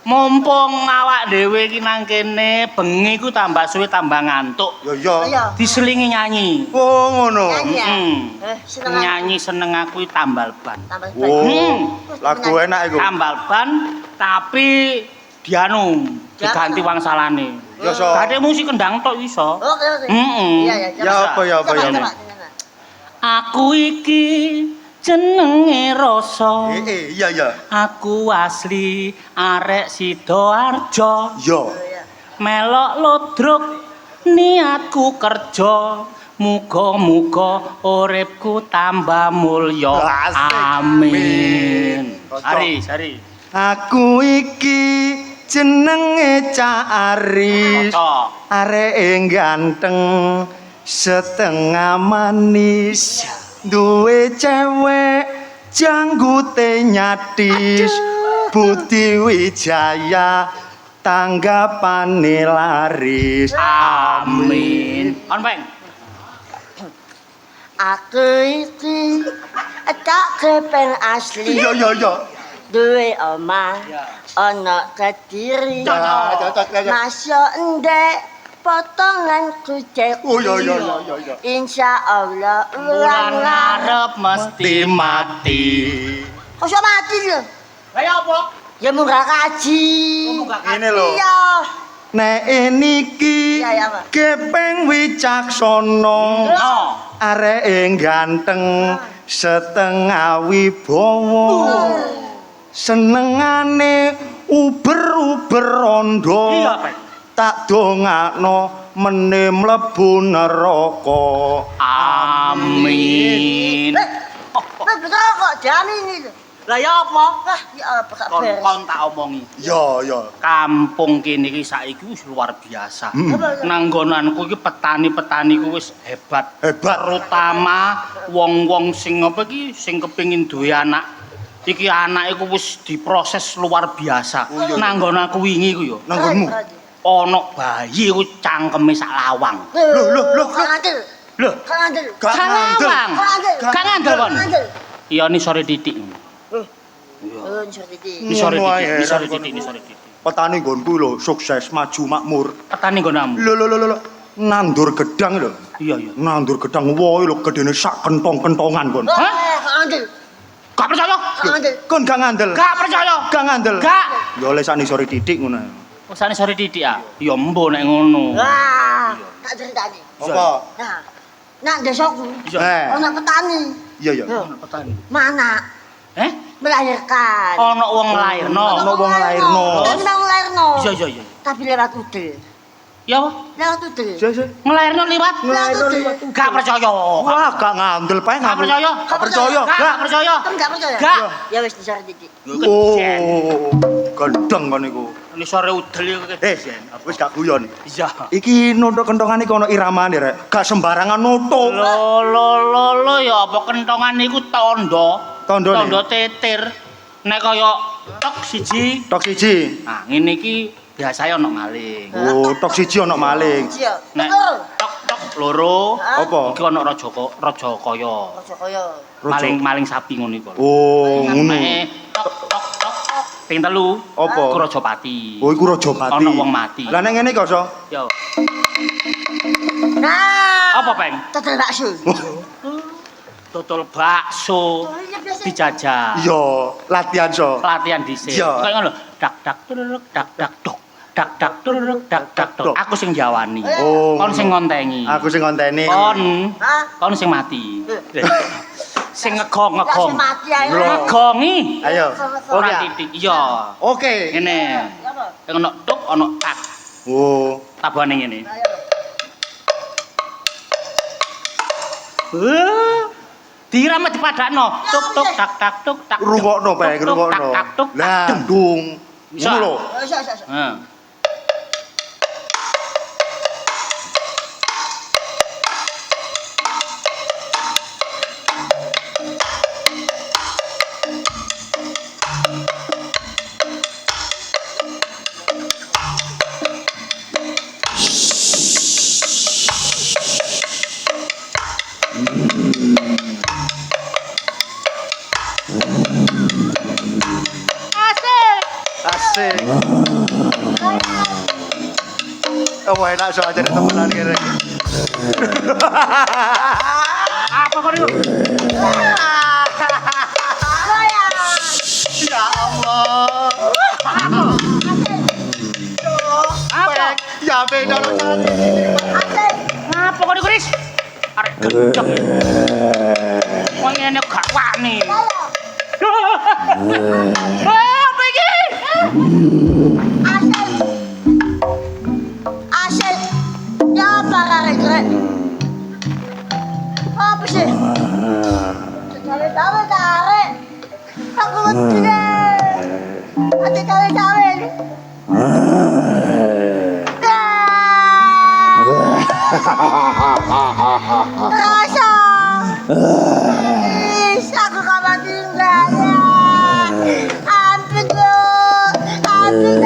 Mumpung awak dhewe iki nang kene bengi ku tambah suwe tambah ngantuk. ya ya. Iya. Diselingi nyanyi. Oh ngono. Nyanyi ya. Seneng aku. Nyanyi seneng aku tambal ban. Tambah Oh. banyak. Lagu enak iku. Tambal ban tapi dianu diganti wangsalane. Ya so. Gade musik kendang tok iso. Oke oke. Heeh. Iya ya. Ya apa ya apa ya. Coba. Aku iki jenenge Rasa. Iya ya. Aku asli arek Sidoarjo. Yo. Melok lodruk niatku kerja. Muga-muga uripku tambah mulya. Asik. Amin. Cocok. Sari. Aku iki jenenge Cak Aris. Cocok. Areke ganteng setengah manis. Duwe cewek janggute nyatis. Budi Wijaya tanggapane laris. Amin. On Peng. Aku iki tak kepeng asli. Iya iya iya. Duwe omah ana Kediri. Masya endek potongan kucek. Oh iya iya iya iya. Insya Allah ulang ngarep. mesti mati. Kok iso mati lho? Lah ya apa? Ya munggah kaji. Ngene lho. Iya. Nek niki Iya, iya, Pak. kepeng wicaksana. Areke ganteng setengah wibawa. Senengane uber-uber rondo. Iya, Pak. Tak dongakno mene mlebu neraka. Amin. Nah, betul kok jamin itu. Lah ya apa? Lah, ya apa gak beres. Kon tak omongi. Iya iya. Kampung kene iki saiki wis luar biasa. Nanggonanku iki petani-petani ku wis hebat. Hebat. Terutama wong-wong sing apa iki sing kepengin duwe anak. Iki anake ku wis diproses luar biasa. Nanggonanku wingi ku yo. Nanggonmu. Ana bayi ku cangkeme sak lawang. Loh. Kang Andel. Lho, Kang Andel. Gak sak ngandel. lawang. Gak ngandel kon. Iya ni sore titik. Oh, seperti Ni sore Ngono titik, ae, ni sore kono. titik, ni sore titik. Petani nggonku lho sukses maju makmur. Petani nggonamu. Lho. Nandur gedang lho. Iya, iya. Nandur gedang woe lho gedene sak kentong-kentongan kon. Hah? Kang Andel. Gak percaya? Kang Andel. Kon gak ngandel. Gak percaya? Gak ngandel. Gak. Ya oleh sak sore titik ngono. Usane sore titik ah. Ya embo nek ngono. Wah, tak ceritani. Apa? Nah, nak desaku, Eh, ana petani. iya iya. Loh, Petani. mana Eh? melahirkan. Ana wong lairno. Ono wong lairno. Ana wong lairno. Iya. Tapi lewat udel. Ya apa? Lewat udel. Ngelairno liwat. Lewat udel. Gak percaya. Wah, gak ngandel pae Gak percaya. Gak percaya. Gak percaya. Kamu gak percaya? Gak. Ya wis disare titik. Oh, gendeng kon iku. Ini sore udel iku kejadian. Wis gak guyon. Iya. Iki nuthuk kentongan iki ana iramane rek. Gak sembarangan nuthuk. Lo ya apa kentongan niku tondo. Tondone? Tondo tetir. Nek kaya tok siji. Tok siji. Nah, ngene iki biasane ana maling. Oh, tok siji ana maling. Iya. Nek Betul. tok loro. Apa? Iki ana raja kaya. Aja kaya Maling sapi ngono iku. Oh, ngono. Nek tok ping telu. Apa? Iku Rajapati. Oh, iku Rajapati. Ana wong mati. Lah nek ngene kok, So? Yo. Nah. Apa, Peng? Tetel bakso. Dodol bakso. Iya biasa. Dijajah. Iya, latihan, So. Pelatihan dhisik. Iya. Kayak ngono lho. Dak tururuk dak dok. Dak tururuk dak dok. Aku sing jawani. Oh. Kon sing ngontengi. Aku sing ngonteni. Hah? Kon sing mati. Sing ngegong. Gak sing mati ae. Ngegongi. Ayo. Ora Oke. titik. Iya. Oke. Ngene. Apa? Kayak ngono tuk ana tak. Oh. Tabane ngene. Ayo. Dirame dipadakno. Tuk tuk tak tak tuk tak. Rungokno bae, tuk, tuk, rungokno. Tak tak tuk. Lah, dendung. Bisa. Ngono lho. Iso. Heeh. Asik. Oh, enak so aja temenan kene. Apa kok itu? Ya Allah. Apa? Ya beda Apa kok Kris? Arek gendeng. Wong ngene gak wani. Apa iki? Asik. Ya para rek. Apa sih? Tahu tarik. Aku mesti deh. Ate tahu. Rasa. Aku kapan tinggal ya. Ampun loh. Ampun.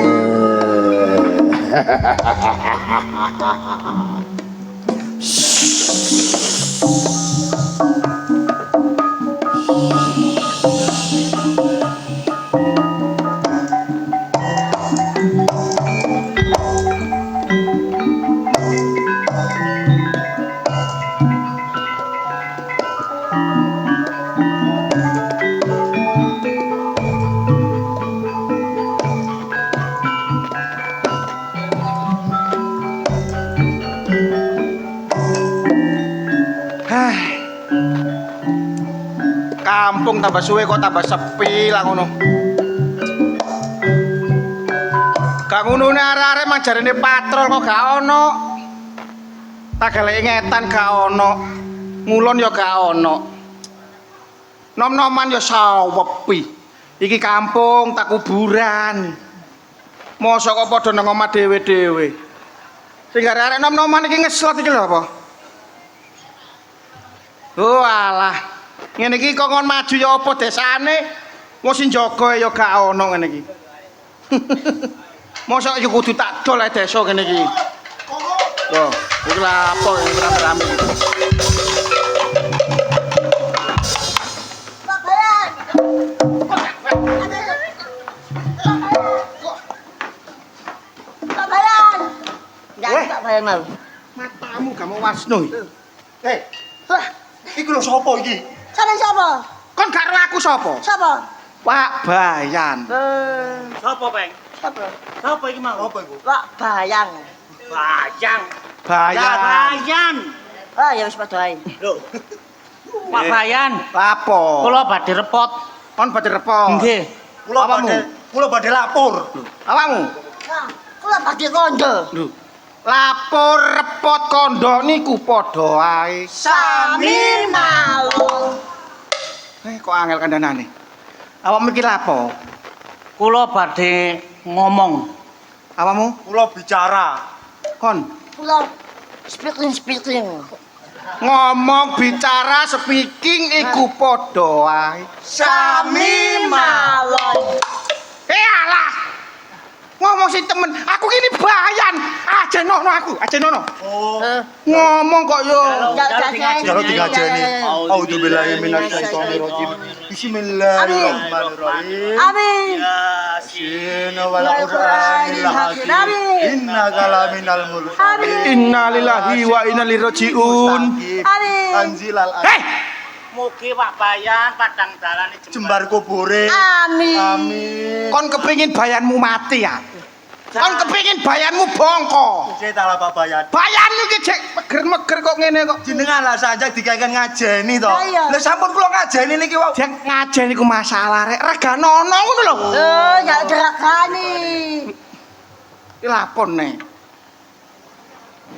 kampung tambah suwe kok tambah sepi lah ngono. Gak ngono arek-arek mang jarene patrol kok gak ono. Tak galeki ngetan gak ono. Ngulon ya gak ono. Nom-noman ya sawepi. Iki kampung tak kuburan. Mosok kok padha nang omah dhewe-dhewe. Sing arek nom-noman iki ngeslot iki lho apa? Oh alah. Ngene iki kok ngon maju ya apa desane? Wong sing jaga ya gak ono ngene iki. Mosok iki kudu tak dol ae desa kene iki. Loh, iki lha apa iki rame-rame iki? Pak Bayan. Pak Bayan. Jangan Pak Bayan mau. Matamu gak mau wasno iki. Lah, Iku lho sapa iki? sampean sapa? Kon gak ro aku sapa? Sapa? Pak Bayan. Sopo, Peng? Sapa? Sopo iki mau? Apa iku? Pak Bayang. Bayang. Bayan. Bayan. Ah, ya wis padha ae. Lho, Pak Bayan, Apa? kula badhe repot. Kon badhe repot. Nggih. Kula badhe lapor. Awakmu? Nah, kula badhe kondo. Lho. Lapor repot kondo niku padha ae. Sami mawon. Kok angel kandhanane. Awakmu iki lapo? Kula badhe ngomong. Awakmu? kula bicara. Kon Kula speaking. ngomong bicara speaking iku padha ae. Sami mawon. Alah. Ngomong sing temen, aku kini Bayan. Aja nono aku, aja nono. Oh. Ngomong kok yo. Jalur digajeni. Auzubillahi minasyaitonirrajim. Bismillahirrahmanirrahim. Amin. Yasin wal Qur'anil hakim. Amin. Innaka laminal mursalin. Amin. Innalillahi wa inna ilaihi rajiun. Amin. Tanzilal Hei, Mugi Pak Bayan padang dalane jembar kubure. Amin. Amin. kon kepingin bayanmu mati ya? Kon kepingin bayanmu bongko? Saya tak Pak Bayan. Bayanmu iki jek meger-meger kok ngene kok. Jenengan lah saja dikaitkan ngajeni to. Lah iya. Lah sampun kula ngajeni niki wau. Jek ngajen iku masalah rek reganono ngono lho. Ya derakani. Iki lapon ne.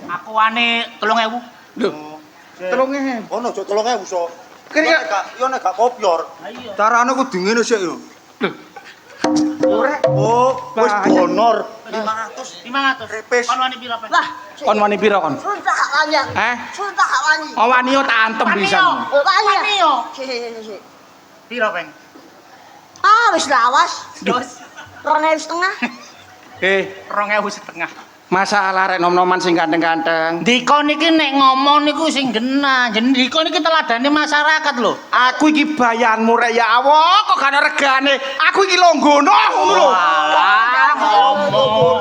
Aku wane 3.000. Lho. 3.000. Ono cok 3.000 so. Kira Yo nek gak kopior. carane kudu ngene sik yo. Lho. Oh, wis donor. 500. Repes. Kon wani pira, Pak? Lah, Kon wani pira kon? suntah gak wani. Suntah gak wani. Oh wani yo tak antem pisan. Wani. yo. Sik. Pira, Peng? Ah, wis lawas. Dos. 2.500. 2.500. Masalah rek nom-noman sing ganteng-ganteng. Dikon iki nek ngomong niku sing genah. Jeneng dikon iki teladane masyarakat lho. Aku iki bayanmu rek ya Allah, kok gak ana regane. Aku iki longgono ngono lho. Wah, ngomong.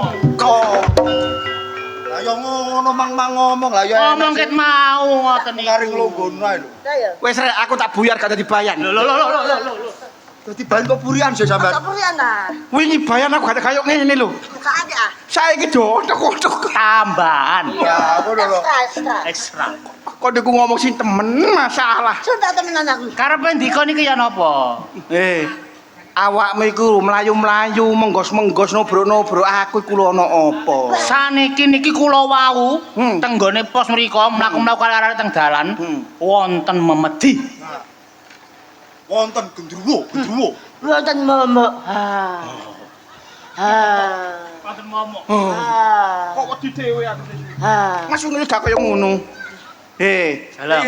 Lah yo ngono mang ngomong lah yo. Ngomong ket mau ngoten iki. ngaring longgono ae lho. Lah ya. Wis rek aku tak buyar gak dadi bayan. Lho. Dadi bahan kok burian sih sampean. Tak purian ta. Wingi bayan aku gak kaya ngene lho. Buka ada. Saiki dotok-dotok. Tambahan. Ya, ngono lho. Ekstra. Ekstra. Kok niku ngomong sing temen masalah. Suntah temenan aku. Karepe dikon iki ya napa? Awakmu iku mlayu-mlayu, menggos-menggos nobro-nobro aku iku lho ana apa? Saniki niki kula wau Hmm. tenggone pos mriku mlaku-mlaku arek teng dalan wonten memedi. Wonten gendruwo. Wonten momok. Wonten momok. Kok wedi dhewe aku. Ha. Mas ngono gak kaya ngono. Salam.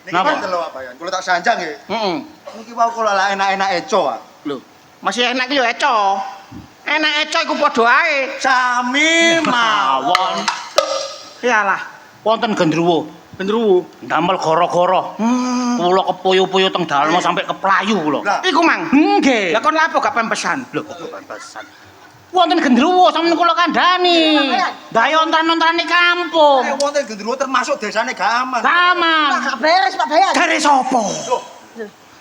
Niki Napa? kan lho Pak Bayan. Kula tak sanjang nggih. Heeh. Niki wau kula lah enak-enak eco. Lho, masih enak yo eco. Enak eco iku padha ae. Sami Mawon. Iyalah, Wonten gendruwo. gendruwo. Damel gara-gara. Kula kepuyu-puyu teng dalan mau sampai keplayu kula. Lah, Iku mang. Nggih. Lah kon lapo gak pempesan? Lho kok pesan. Wonten gendruwo sampeyan kula kandhani. Dayontran-ontrane kampung. wonten gendruwo termasuk desane Gaman. Taman. Gak beres Pak Bayan. Jare sapa?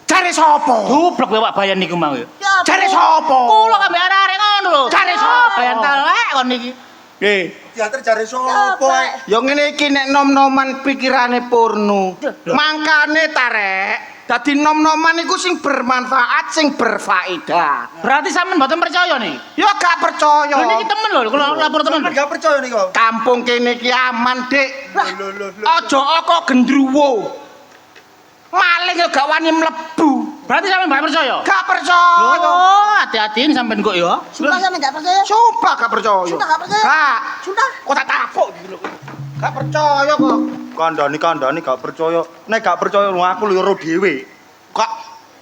Jare sapa? Dublek Pak Bayan niku mau. Ya, Jare sapa? Kula kambe arek-arek ngono lho. Jare sapa? Bayan telek kon niki. Nggih. Diantar jare sapa? Ya ngene iki nek nom-noman pikirane Purnu. Mangkane ta rek. Dadi nom-noman iku sing bermanfaat, sing berfaedah. Berarti sampean mboten percaya nih. Ya gak percaya. Lho niki temen lho, kula lapor temen. Gak percaya nih kok. Kampung kene iki aman, Dik. Aja kok gendruwo. Maling ya gak wani mlebu. Berarti sampean mbak percaya? Gak percaya. Oh, hati-hati sampean kok ya. Sumpah sampe gak percaya? Sumpah gak percaya. Sumpah gak percaya? Gak. Sumpah. Kok tak tapuk iki lho. Gak percaya kok. Kandhani gak percaya. Nek gak percaya aku lho dhewe. Kok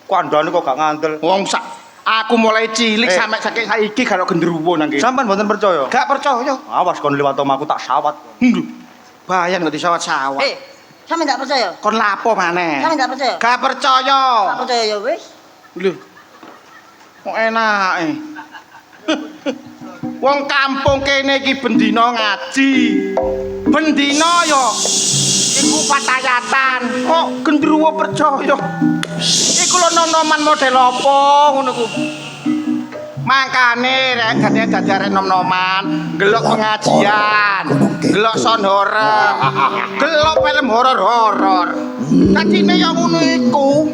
Kandhani kok gak ngandel. wong aku mulai cilik sampe saiki karo gendruwo nang kene. Sampean mboten percaya? Gak percaya. Awas kon liwat omahku tak sawat. Bayan kok disawat-sawat. Sampe gak percaya? Kon lapo maneh? Sampe gak percaya? Gak percaya. Gak percaya ya wis. Lho. Kok enake. Wong kampung kene iki bendina ngaji. Bendina ya iku patayatan. Kok gendruwo percaya? Iku lho nom-noman model apa ngono ku. Mangkane rek gane dadi arek nom-noman, ndelok pengajian, ndelok sound horor, ndelok film horor-horor. Dadine ya ngono iku.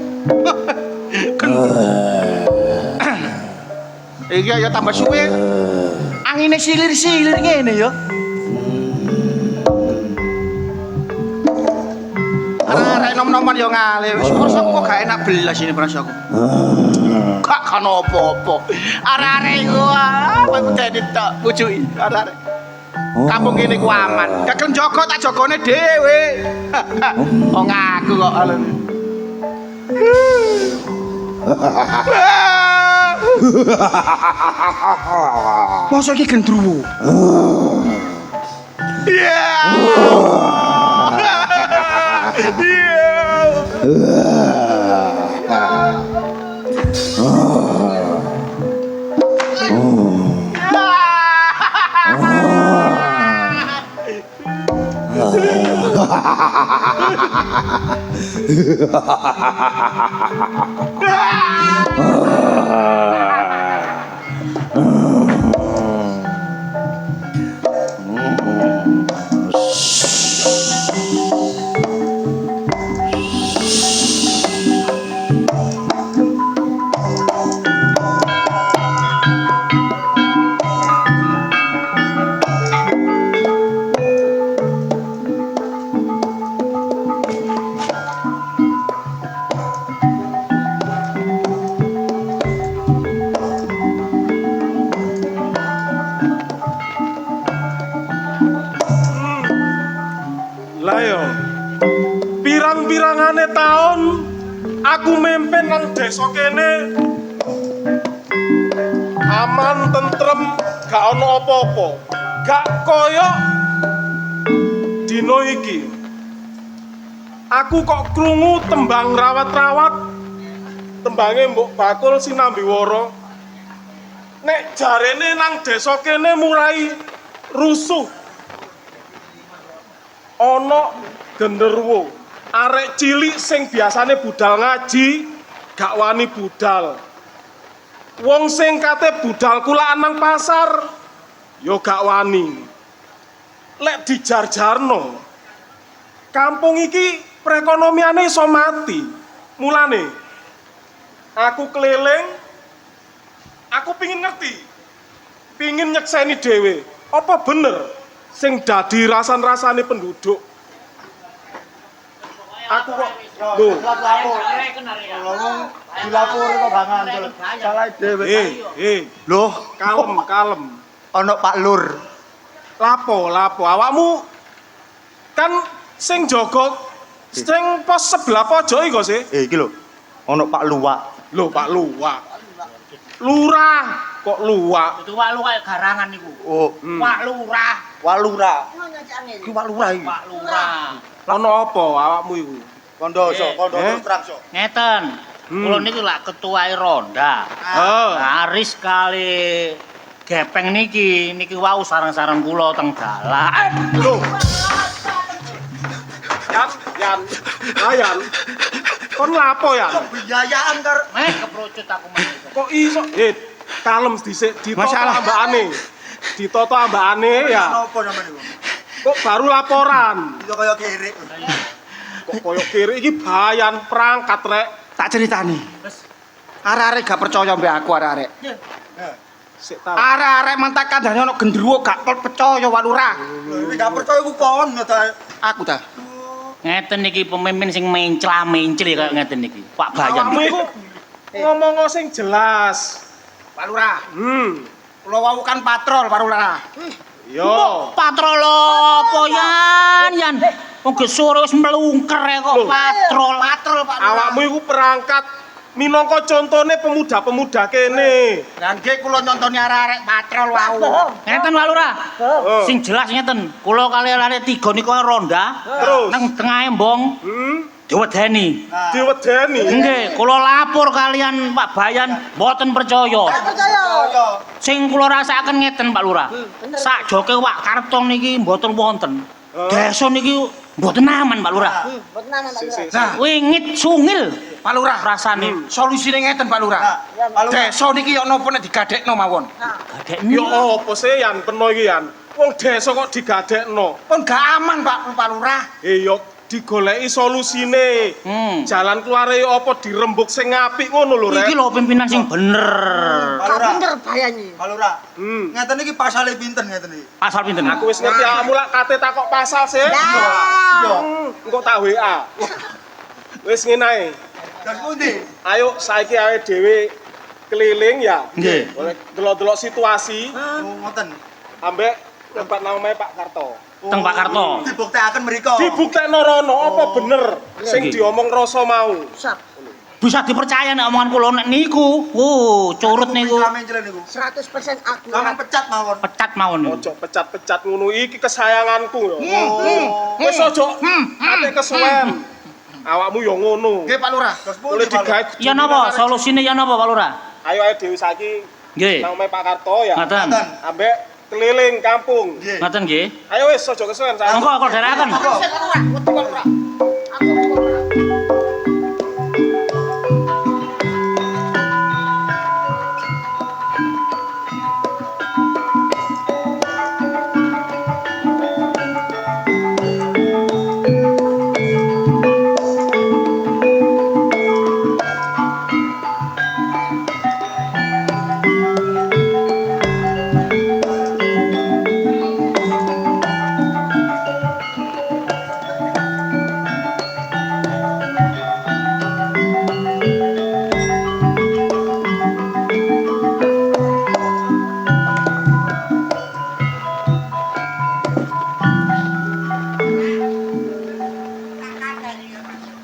Iki ya tambah suwe. Angine silir-silir ngene ya. Arek nom-noman ya ngale. Wis prasaku kok gak enak belas ini prasaku. Gak kan apa-apa. Arek-arek iku aku dadi tok pucuki arek. Kampung kene ku aman. Gak kelem jaga tak jagane dhewe. Wong aku kok alun. Masa iki gendruwo? Iya. Pirang-pirangane taun aku mimpin nang desa kene aman tentrem gak ono apa-apa. Gak koyok dino iki. Aku kok krungu tembang rawat-rawat. Tembange Mbok Bakul Sinambiwara. Nek jarene nang desa kene mulai rusuh. Ono genderuwo, arek cilik sing biasane budal ngaji, gak wani budal. Wong sing kate budal kulaan nang pasar, yo gak wani. Lek dijar-jarno, kampung iki perekonomiane iso mati. Mulane, aku keliling, aku pingin ngerti, pingin nyekseni dhewe, apa bener sing dadi rasan-rasane penduduk. Aku kok lho Dilapori kok gak ngandel. Salah dhewe. Loh, kalem. Ono Pak Lur. Lapo, awakmu kan sing jaga sing pos sebelah pojok iku sih. Iki lho. Ono Pak Luwak. Lho, Pak Luwak. Lurah kok luwak. Itu wak lu kayak garangan niku. Oh, Wak lurah. Walura. Iki Wak Lurah iki. Wak lurah. Ono apa awakmu iku? Kondoso, terang sok. Ngeten. Kula niki lak ketuae ronda. Laris kali gepeng niki wau sareng-sareng kula teng dalan. Lho. Yan. Kon lapo ya? Biayaan karo Keprocut aku meneh. Kok iso? Kalem dhisik ditoto Masalah. ambakane. Ditoto ambakane ya. Apa namanya? Kok baru laporan? Iso kaya kere. Kok koyo kiri iki bayan perangkat rek. Tak ceritani. Arek-arek gak percaya mbek aku arek-arek. Sik ta. Arek-arek mantak kandhane ana gendruwo gak percaya Pak Lurah. Iki gak percaya ku kon ta. Aku ta. Ngeten iki pemimpin sing mencla-mencil kaya ngeten iki. Pak Bayan. Awakmu iku ngomong sing jelas. Pak Lurah, kula wau kan patrol Pak Lurah. Yo. Patrol apa yan? Wong gesore wis mlungker kok patrol. Patrol Pak Lurah. Awakmu iku perangkat minangka contone pemuda-pemuda kene. Lah nggih kula nyontoni arek-arek patrol wau. Ngeten Pak Lurah. Sing jelas ngeten, kula kali arek 3 niku ronda. Terus? Nang tengah embong diwedeni. Diwedeni. Nggih, kula lapor kalian Pak Bayan mboten percaya. Percaya. Sing kula rasakaken ngeten Pak Lurah. Sak joke Wak Kartong niki mboten wonten. Desa niki mboten aman Pak Lurah. Mboten aman Pak Lurah. Nah, Wingit sungil Pak Lurah rasane. solusine ngeten Pak Lurah. Desa niki yo napa nek digadekno mawon. Gadekne. Yo apa sih Yan peno iki Yan? Wong desa kok digadekno. Pun gak aman Pak Lurah. Yo digoleki solusine. Jalan keluare apa dirembuk sing apik ngono lho Iki rek. lho pimpinan sing bener. Gak bener bayani. Pak Lurah. Ngeten iki pasale pinten ngeten iki? Pasal pinten? Aku wis ngerti awakmu lak kate takok pasal sih. Engko tak WA. Wis ngene ae. Dan pundi? Ayo saiki awake dhewe keliling ya. Nggih. Boleh delok-delok situasi Ngoten. ambek tempat namanya Pak Karto. Teng Pak Karto. Dibuktekaken mriko. Dibuktekno rono apa bener sing Nggih. diomong rasa mau. Bisa dipercaya nek omongan kula nek niku. Curut niku. Menclen niku. 100% aku. Langsung pecat mawon. Pecat mawon. Ojo pecat-pecat ngono iki kesayanganku yo. Wis ojo ate kesuwen. Awakmu yo ngono. Nggih Pak Lurah. Boleh digawe. Ya napa solusine ya napa Pak Lurah? Ayo ae dhewe saiki Nggih. nang omahe Pak Karto ya. Ngaten. Ambek keliling kampung. Ngaten nggih. Ayo wis ojo kesuwen saya. Monggo kok dherekaken.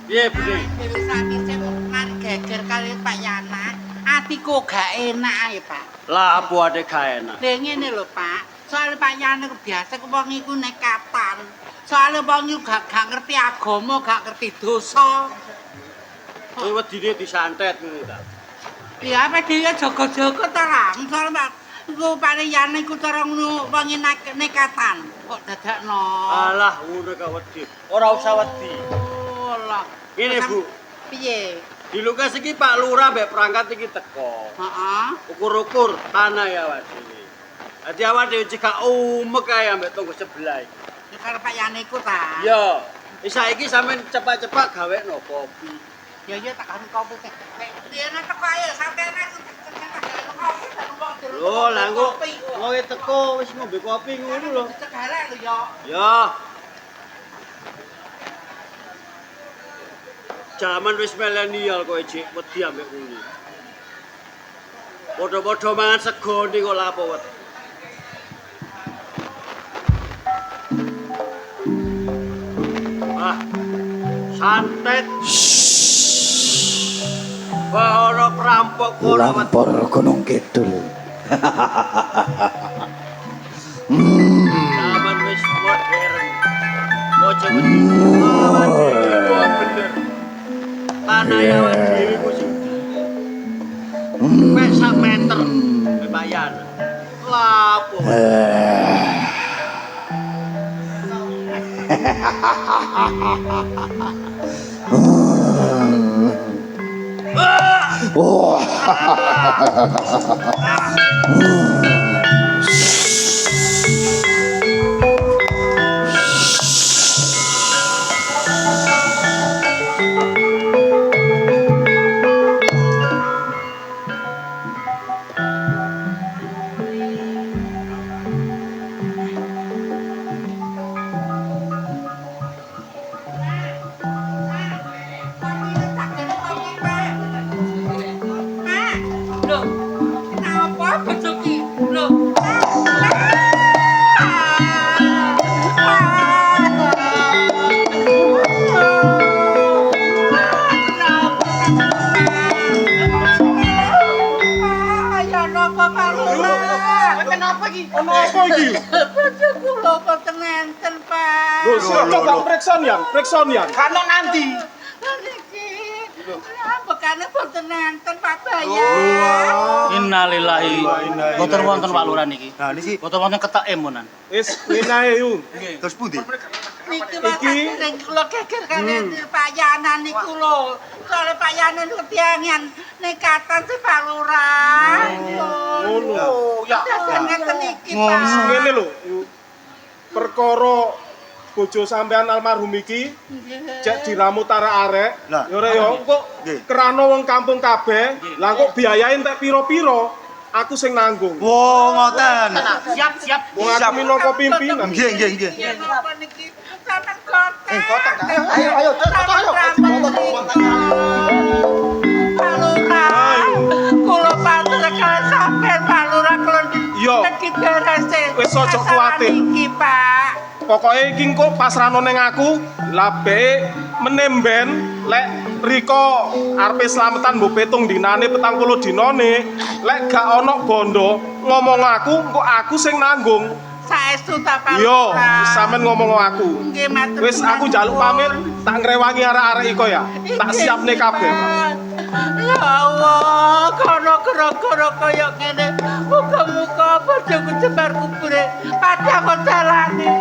Piye, Budi? Dewi Sati sing mari geger kali Pak Yana. Atiku gak enak ae, Pak. Lah apa ade gak enak? Lha ngene lho, Pak. Soale Pak Yana biasa wong iku nekatan. Soale wong iku gak ngerti agama, gak ngerti dosa. Kowe wedine disantet ngono ta. Ya apa dhewe jaga-jaga ta, Lang. Soale Pak iku Pak Yana iku cara ngono wong nekatan. Kok dadakno. Alah ngono ka wedi. Ora usah wedi. Oh, lah. Ngene, Bu. Piye? Di Lukas iki Pak Lurah mbek perangkat iki teko. Heeh. Ukur-ukur tanah ya awak dhewe. Dadi awak dhewe cekak umek ae ambek tonggo sebelah iki. Ya karo Pak Yana iku ta. Ya, saiki sampean cepat-cepat gawekno kopi. Ya tak karo kopi teh. Nek dene teko ae sampeyan Lho, lah engko kowe teko wis ngombe kopi ngono lho. Cegalek lho ya. Ya. Jaman wis milenial kowe jek wedi ambek kuwi. Padha-padha mangan sego niku lha apa wedi. Ah. Santet. Wah, ana perampok kono. Lampor Gunung Kidul. Zaman wis modern. Ojo wedi. Bener. Tanah ya dhewe ku sing. Wes sak meter. Lumayan. Lapo. Kenapa iki? Bojo kula boten enten, Pak. Lho, coba periksa nian. Kano nanti. Niki. Bekane boten enten, Pak Bayan. Innalillahi. Boten wonten Pak Lurah niki. Nah niki Boten wonten ketek emonan. Wis ngene yu. terus pundi? Niki sing kula geger kalian payanan niku lho. Soale payanan ketiangan nekatan si Pak Lurah. Ngono. Ya. Ngeten iki, Pak. Ngene lho. Perkara bojo sampean almarhum iki cek diramu arek. Lah. Ya rek yo kok kerana wong kampung kabeh, lah kok biayae entek pira-pira, aku sing nanggung. Wo ngoten. Siap. Wong aku minangka pimpinan. Nggih. Napa niki sampean kotak. Ayo, Pak Lurah. Kula pantes kalian sampean Pak Lurah kula Yo. niki berese. Wis aja kuwatir. Iki, Pak. Pokoke iki engko pasrahno ning aku, labe menemben lek Riko arepe slametan mbok petung dinane 40 dinane, lek gak ana bondo ngomong aku sing nanggung. Saestu ta Pak Yo, Lurah. sampean ngomong aku. Nggih matur. Wis aku njaluk pamit, tak ngrewangi arek-arek iko ya. Tak siapne kabeh. Ya Allah, kono kira-kira kaya ngene. Muga-muga bojoku jembar kubure padha kok dalane.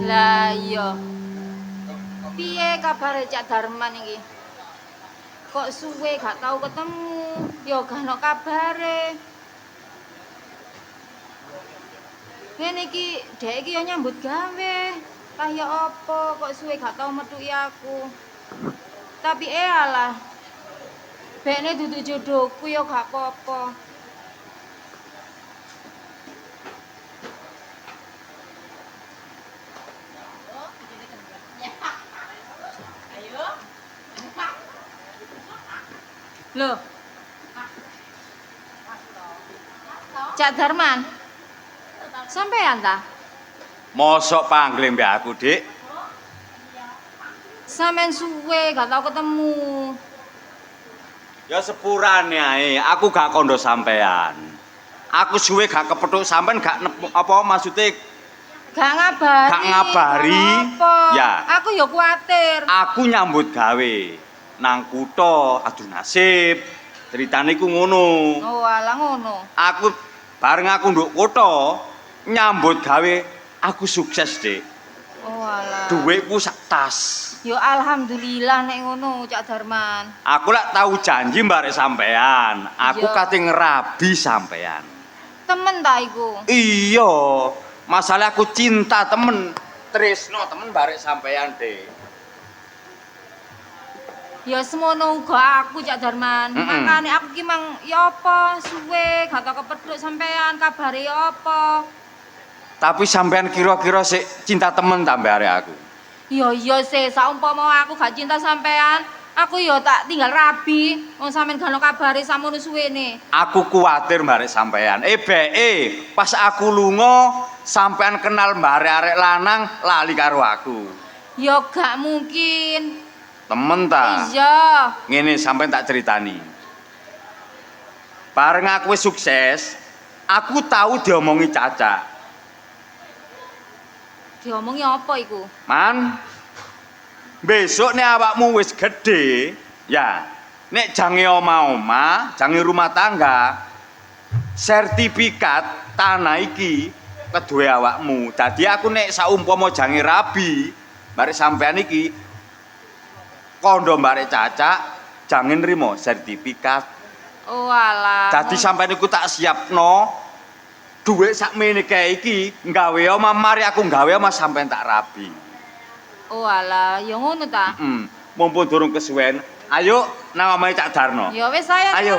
Lah iya. Piye kabare Cak Darman iki? Kok suwe gak tau ketemu, ya gak ono kabare. Ngene iki, dhek iki ya nyambut gawe. Kaya apa kok suwe gak tau metuki aku. Tapi alah. Bekne dudu jodohku ya gak apa-apa. Loh. Cak Darman. Sampean ta? Mosok panggil mbek aku, Dik? Sampean suwe gak tau ketemu. Ya sepurane ae, aku gak kondo sampean. Aku suwe gak kepethuk sampean gak apa maksudnya Gak ngabari. Gak ngabari. Apa? Ya. Aku ya kuwatir. aku nyambut gawe nang kutha adu nasib. Ceritane iku ngono. Oh, alah ngono. Aku bareng aku nduk kutha nyambut gawe aku sukses, Dik. Oh, alah. Dhuwitku sak tas. Ya alhamdulillah nek ngono, Cak Darman. Aku lak tahu janji barek sampean. Aku Iya. kate ngerabi sampean. Temen ta iku? Iya, masalah aku cinta temen, tresno temen barek sampean, Dik. Ya semono uga aku Cak Darman. Makane aku ki mang ya apa suwe gak tau kepethuk sampean, kabare ya apa. Tapi sampean kira-kira sik cinta temen ta mbek arek aku. Iya sih, saumpama aku gak cinta sampean, aku ya tak tinggal rabi. Wong sampean gak ono kabare samono suwene. Aku kuwatir barek sampean. Beke pas aku lunga sampean kenal mbare arek lanang lali karo aku. Ya gak mungkin. Temen ta? Iya. Ngene sampean tak ceritani. Bareng aku wis sukses, aku tahu diomongi Caca. Diomongi apa iku? Man, besok nek awakmu wis gedhe, ya, nek jange oma-oma, jange rumah tangga, sertifikat tanah iki kedue awakmu. Dadi aku nek saumpama jange rabi, barek sampean iki kondo barek cacak jange nrimo sertifikat. Oh alah. Dadi sampean iku tak siapno dhuwit sakmene kae iki nggawe omah mari aku nggawe omah sampean tak rabi. Oh alah, ya ngono ta. Mumpun durung kesuwen. Ayo nang omahe Cak Darno. Ya wis saya. Ayo.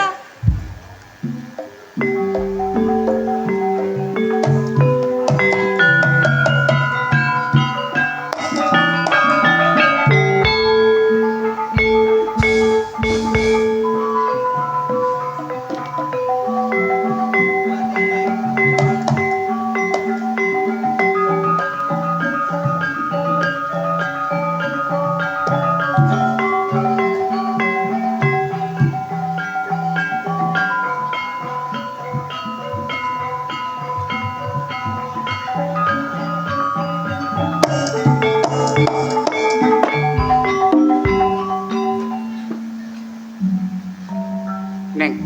Neng,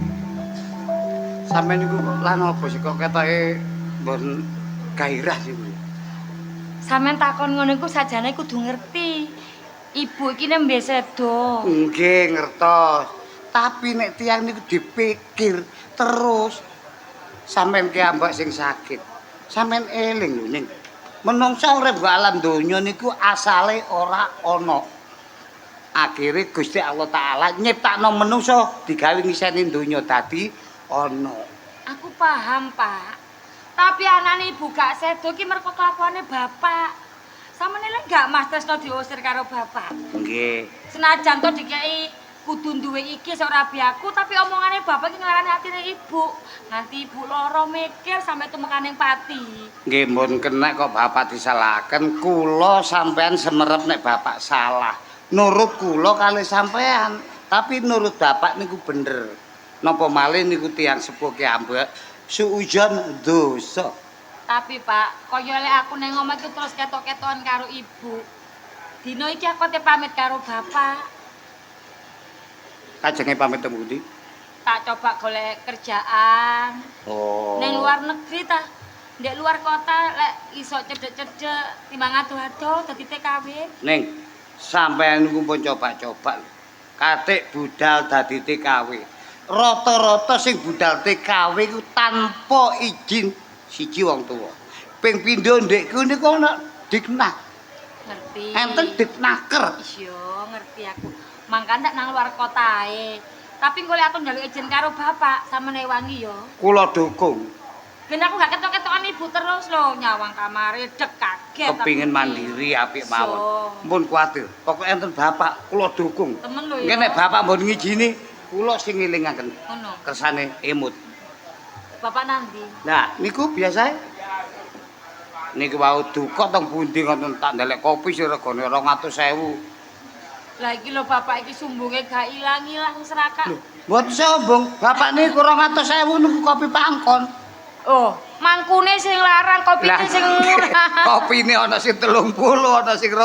sampean niku lan apa sih kok ketoke mbon gairah sih kuwi? Sampeyan takon ngono iku sajane kudu ngerti. Ibu iki nembe sedo. Nggih, ngertos. Tapi nek tiyang niku dipikir terus sampean ki ambak sing sakit. Sampean eling lho, Ning. Menungsa urip alam donya niku asale ora ana. Akhire Gusti Allah Taala nyiptakno menungsa digawe ngiseni donya dadi ana. Aku paham, Pak. Tapi anane ibu gak sedo ki merko kelakuane bapak. Samene lek gak Mas Tresno diusir karo bapak. Nggih. Senajan to dikeki kudu duwe iki sok rabi aku, tapi omongane bapak ki nglarani atine ibu. Nanti ibu lara mikir sampe tumekaning pati. Nggih, mun kena kok bapak disalahaken, kula sampean semerep nek bapak salah. Nurut kula kalih sampean, tapi nurut bapak niku bener. Napa malih niku tiyang sepuh ki ambek suujon dosa. Tapi Pak, kaya lek aku nang omah iki terus ketok-ketokan karo ibu. Dina iki aku te pamit karo bapak. Kajenge pamit teng pundi? Tak coba golek kerjaan. Oh. Nang luar negeri ta. Ndek luar kota lek iso cedhek-cedhek timbang ado-ado dadi TKW. Ning, sampean niku pun coba-coba. Katik budal dadi TKW. Rata-rata sing budal TKW iku tanpa izin siji wong tuwa. Ping pindho ndekku niku ana diknah. Ngerti. Enten ditnaker. Iya, ngerti aku. Mangkane nang luar kota ae. Tapi golek aku njaluk izin karo bapak samene wangi ya. Kula dukung. Ben aku gak ketok-ketokan ibu terus lho, nyawang kamare dek kaget. Kepingin mandiri apik mawon. Mpun kuwatir. Pokoke enten bapak kula dukung. Temen lho ya. Nggih nek bapak mbon ngijini kula sing ngelingaken. Ngono. Kersane emut. Bapak nanti. Nah, niku biasa. Niku wau duka teng pundi ngoten tak ndelek kopi sing regane 200.000. Lah iki lho bapak iki sumbunge gak ilang-ilang serakak. Mboten sombong, bapak niku 200.000 niku kopi pangkon. Oh, mangkune sing larang, kopine sing murah. Kopine ana sing 30, ana sing 20,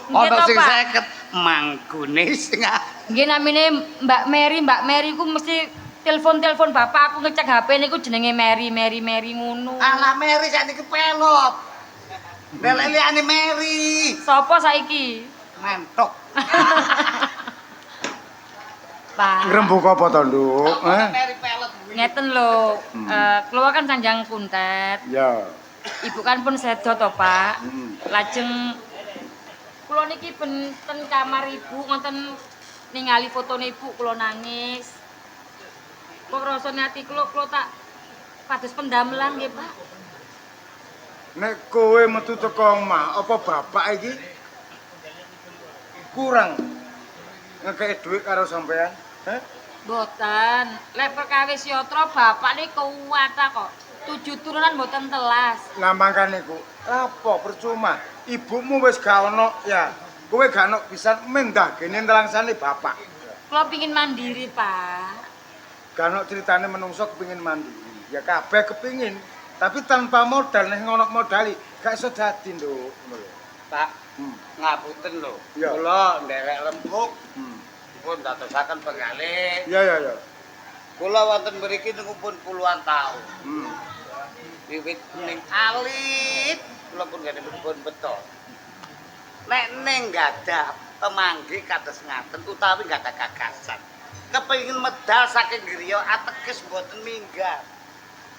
ana sing 50. Mangkune sing nggih namine Mbak Mary ku mesti telepon bapak aku ngecek HP niku jenenge Mary ngono. Alah Mary sakniki pelot. Lelek-lelekane Mary. Sopo saiki? Mentok. Pak. Ngrembug apa to, Nduk? Mary pelot. Ngeten lho, kula kan sanjang kuntet. Ya. Ibu kan pun sedo to, Pak. Lajeng kula niki ben ten kamar ibu ngoten ningali fotone ibu kula nangis. Kok rasane ati kula tak pados pendamelan nggih, Pak. Nek kowe metu teko omah, apa bapak iki kurang ngekei duit karo sampean? Mboten. Lek perkawis yatra bapak niku kuwat kok. 7 turunan mboten telas. Lah mangkane ku, apa percuma? Ibumu wis gak ono ya. Kowe gak ono bisa mendah kene telangsane bapak. Kula pengin mandiri, Pak. Gak ono critane menungso kepengin mandiri. Ya kabeh kepengin, tapi tanpa modal nek ngono modali gak iso dadi, Nduk. Pak, ngapunten lho. Ya. Kula nderek lembuk. Pun dadosaken penggalih. Ya. Kula wonten mriki niku pun puluhan taun. Wiwit ning alit kula pun gak pun beto. Nek ning gadah pemanggi kados ngaten utawi gak ada gagasan. Kepingin medal saking griya ateges mboten minggat.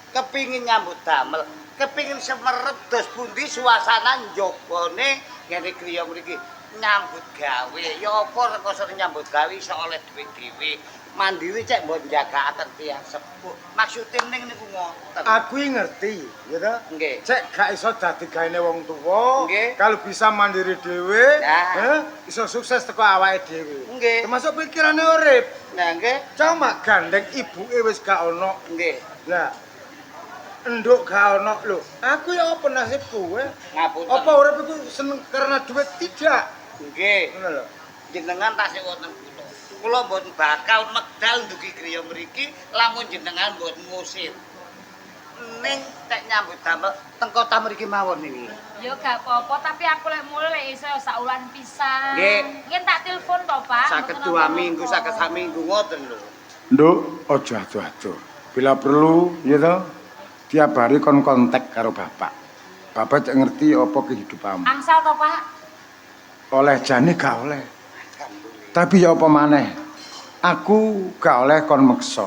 Kepingin nyambut damel, kepingin semerep dos pundi suasana njobone ngene griya mriki nyambut gawe. Ya apa rekoso nyambut gawe iso oleh duit dhewe. Mandiri cek mbok njagaaken tiyang sepuh. Maksude ning niku ngoten. Aku ngerti, ya ta? Nggih. Cek gak iso dadi gaene wong tuwa, Nggih. kalau bisa mandiri dhewe, Nah. iso sukses teko awake dhewe. Nggih. Termasuk pikirane urip. Nah nggih. Cuma gandeng ibuke wis gak ono. Nggih. Lah enduk gak ono lho. Aku ya apa nasibku kowe? Ngapunten. Apa urip iku seneng karena duit tidak? Nggih. Ngono lho. Jenengan tasih wonten kula. Kula mboten bakal medal ndugi griya mriki lamun jenengan mboten ngusir. Ning tek nyambut damel teng kota mriki mawon niki. Yo gak apa-apa, tapi aku lek mulai lek iso sak wulan pisan. Nggih. Ngen tak telepon to, Pak. Saged Mboten 2 apa-apa. minggu, saged sak minggu ngoten lho. Nduk, aja adu-adu. Bila perlu, ya toh, tiap hari kon kontak karo bapak. Bapak cek ngerti apa kehidupanmu. Angsal to, Pak? Oleh jane gak oleh. Tapi ya apa maneh? Aku gak oleh kon meksa.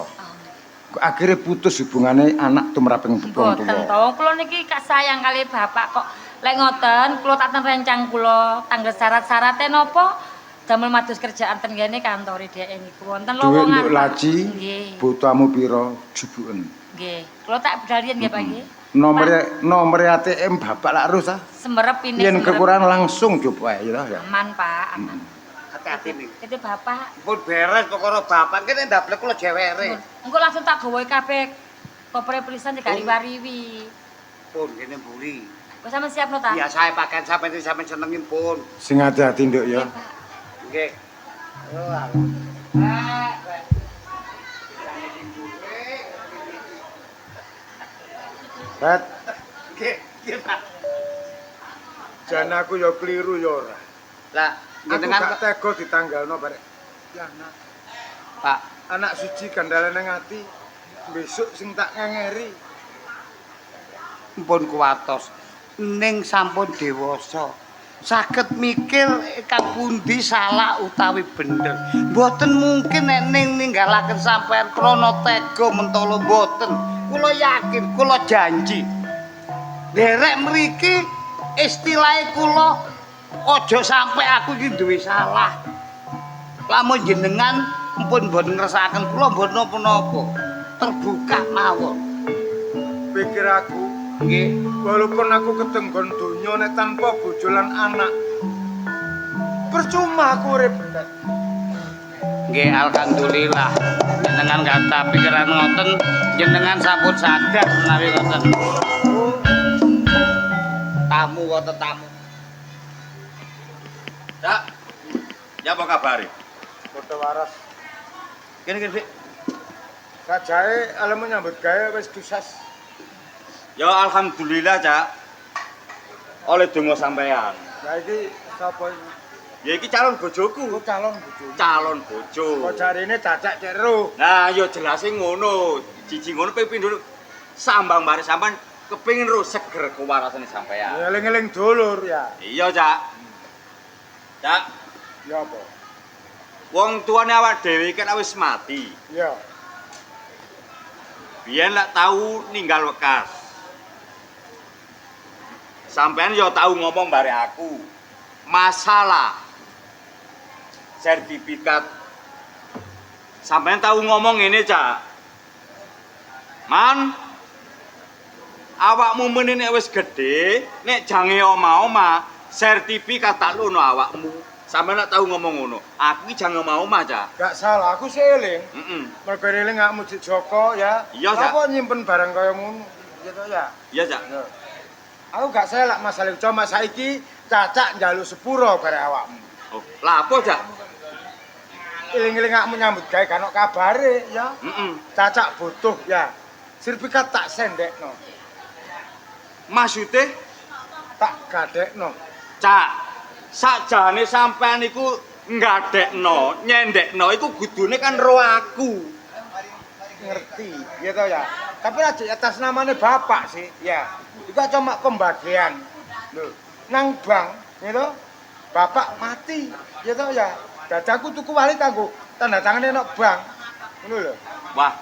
Akhirnya putus hubungane anak tumraping wong Mboten tuwa. to. Kula niki gak sayang kali bapak kok. Lek ngoten, kula tak rencang kula tanggal syarat-syarate napa? Damel madus kerjaan ten kene kantore dhek niku wonten Duit lowongan. nduk Pak. laji, Nggih. butuhamu piro jubuken. Nggih. Kula tak bedalian nggih, Pak nggih. Nomor ATM bapak lak terus ah. Semberep ini. Yen semberep. kekurangan langsung coba ya toh ya. Aman, Pak. Aman. Hati-hati nih. Itu bapak. Pun beres perkara bapak kene ndablek kula jewere. Engko langsung tak gawe kabeh kopre tulisan gak riwariwi. Pun kene mburi. Kok sampean siap no ta? Ya saya pakaian sampean senengin pun. Sing hati-hati nduk ya. Nggih. Oh, alah. Bet, Nggih, nggih, Pak. jan aku ya keliru ya ora. Lah, Aku jenengan gak tega ditanggalno barek. Ya anak, Pak, anak suci kandhalane ngati. Besok sing tak ngengeri. pun kuwatos. Ning sampun dewasa. Saged mikir kang pundi salah utawi bener. Mboten mungkin nek ning ninggalaken sampean krana tega mentolo mboten. Kula yakin, kula janji. Derek mriki istilahe kula aja sampe aku iki duwe salah. Lamun jenengan mpun mboten ngrasakaken kula mboten napa-napa. Terbuka mawon. Pikir aku, Nggih. walaupun aku ketenggon donya nek tanpa bojo lan anak. Percuma aku urip. Nggih, alhamdulillah. Jenengan kata pikiran ngoten, jenengan sampun sadar menawi ngoten. Tamu wonten tamu. Dak. Ya apa kabare? Foto waras. Kene Fik. Sajae alemu nyambut gawe wis sukses. Ya alhamdulillah, Cak. Oleh donga sampean. Lah iki sapa iki? Ya iki calon bojoku. Ku calon bojo. Calon bojo. Kok jarine cacak cek ro. Nah, ya jelase ngono. Siji ngono ping pindho sambang bare sampean kepengin ro seger kewarasane sampean. Ya eling-eling dulur ya. Iya, Cak. Cak, Ya apa? wong tuane awak dhewe kan wis mati. Ya. Biyen lak tau ninggal wekas. Sampean ya tau ngomong bare aku. Masalah sertifikat. Sampean tau ngomong ngene, Cak. Man, awakmu meneh nek wis gedhe, nek jange oma-oma, sertifikat tak lono awakmu. Sampeyan nak tahu ngomong ngono. Aku iki jange oma-oma, Cak. Gak salah, aku sih eling. Heeh. Mergo eling gak mujid Joko ya. Iya, Cak. Apa nyimpen barang kaya ngono? Gitu ya. Iya, Cak. Ya. Aku gak salah masalah cuma saiki cacak njaluk sepuro bare awakmu. Oh, lah apa, Cak? Eling-eling gak menyambut gawe kan kabare ya. Heeh. Cacak butuh ya. Sertifikat tak sendekno. Maksude, Tak gadekno. Cak, sakjane sampean iku nggadekno, nyendekno iku kudune kan ro aku. ngerti, ya toh ya. Tapi aja atas namanya bapak sih, ya. Itu cuma pembagian. Loh, nang bank, ya toh. Bapak mati, ya toh ya. Dadaku tuku wali kanggo tanda tangannya nang bank. Ngono lho. Wah,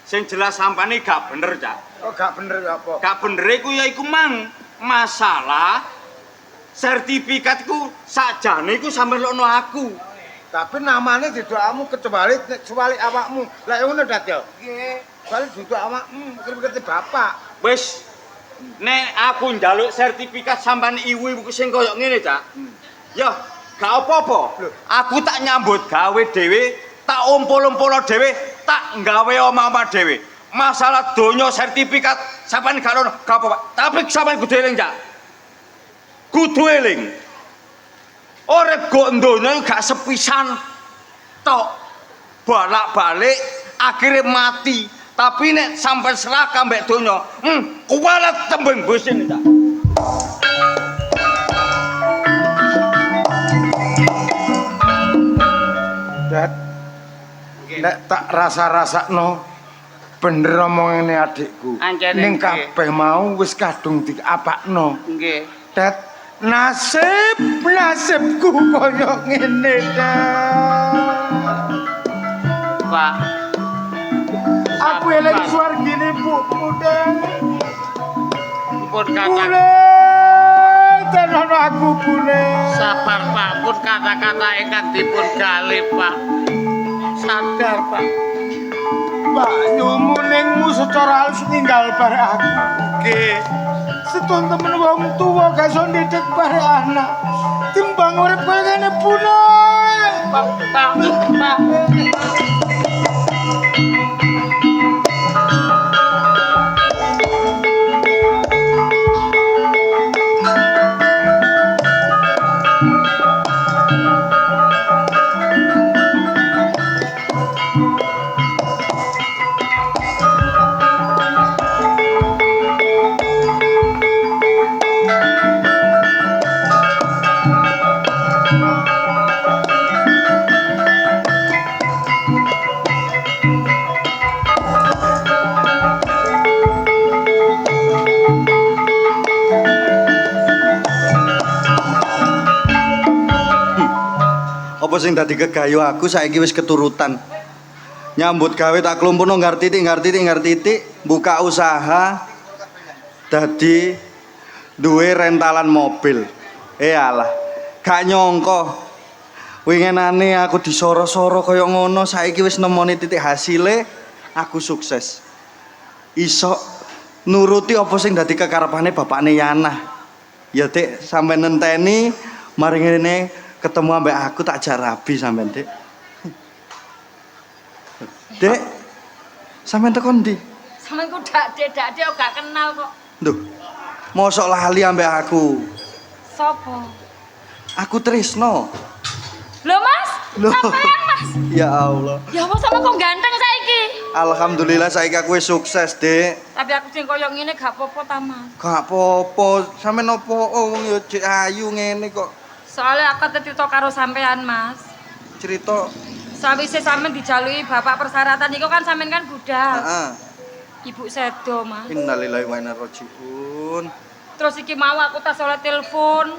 sing jelas sampane gak bener, Cak. Kok gak bener ya apa? Gak bener iku ya iku mang masalah sertifikatku sakjane iku sampe lokno aku. Tapi namanya didokmu kecuali awakmu. Lah ngono dat yo. Nggih. Soale duduk awakmu, sertifikat bapak. Wis nek aku njaluk sertifikat sampean iwu sing koyo ngene, Cak. Ya, gak apa-apa. Aku tak nyambut gawe dhewe, tak ompol-ompolo dhewe, tak nggawe omah-omah dhewe. Masalah donya sertifikat sampean gak ono, gak apa-apa. Tapi sampean kudu eling, Cak. Kudu eling. Ora kok donya gak sepisan tok. Balak-balik akhirnya mati. Tapi nek sampean seraka mbek donya, kuwalat tembung bosin, Cak. Dat. Nek tak rasa-rasakno bener omongane adikku. Ning kabeh mau wis kadung diapakno. Nggih. Dat nasibku koyo ngene, Dat. Pak. Aku elek swargine bukmu, Dat. Pun kakak. Tenan aku bule. Sabar Pak, pun kata-kata ingkang dipun gali Pak. Sadar Pak. Banyumu ningmu secara halus ninggal bare aku. Nggih. Setun temen wong tuwa gak iso ndidik bare anak. Timbang urip koyo ngene bune. Pak. Apa sing dadi kegayo aku saiki wis keturutan. Nyambut gawe tak klumpuno ngartiti, buka usaha dadi duwe rentalan mobil. Alah, gak nyongko. Winginane aku disoro-soro kaya ngono, saiki wis nemoni titik hasile, aku sukses. Iso nuruti apa sing dadi kekarepane bapakne Yana. Ya Dik, sampe nenteni mari ngene ketemu ambek aku tak jarabi sampean, Dik. Dek, sampean teko ndi? Sampeyan ku dak gak kenal kok. Duh. Mosok lali ambek aku. Sopo? Aku Trisno. Lho Mas, Loh. sampean Mas. Ya Allah. Ya apa sampe kok ganteng saiki? Alhamdulillah saiki aku wis sukses, Dek. Tapi aku sing koyo ngene gak apa-apa ta, Mas. Gak apa-apa, sampean opo wong yo jek ayu ngene kok. Soalnya aku cerita karo sampean, Mas. Cerita Sawise sampean dijalui bapak persyaratan iku kan sampean kan budal. heeh. Ibu sedo, Mas. Innalillahi wa inna ilaihi rajiun. Terus iki mau aku tas oleh telepon.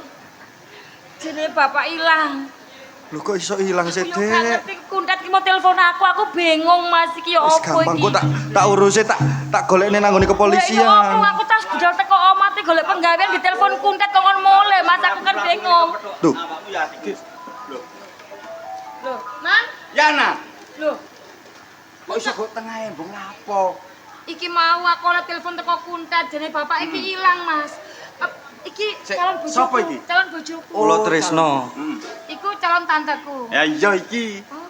Jenenge bapak ilang. Lho kok iso ilang sih, Yo gak Dek? ngerti kuntet ki mau telepon aku bingung Mas iki yo Wis opo gampang iki. kok tak urusi tak golekne nang ngene Lah iya kepolisian. opo aku tas budal teko omah te golek penggawean di telepon kuntet kok kon mule Mas aku kan bingung. Tuh, Loh, Man? Yana, Loh, kok iso kok tengah embung lapo? iki mau aku oleh telepon teko kuntet jenenge bapak iki ilang, Mas. Iki Sik, calon bojoku. sapa iki? Calon bojoku. kula Trisno. Iku calon tanteku. Ya iya iki. Oh.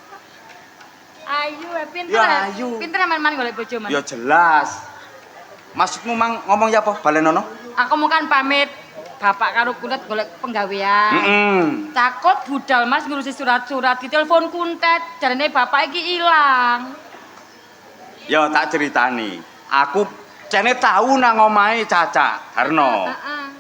Ayu, pinter. Ya, ayu. Pinter man golek bojo, Man. Ya jelas. Maksudmu mang ngomong ya apa? Balenono? Aku mau kan pamit bapak karo kuntet golek penggawean. Takut budal Mas ngurusi surat-surat di telepon kuntet. Jarane bapak iki ilang. Ya tak ceritani. Aku jane tahu nang omahe Caca Harno.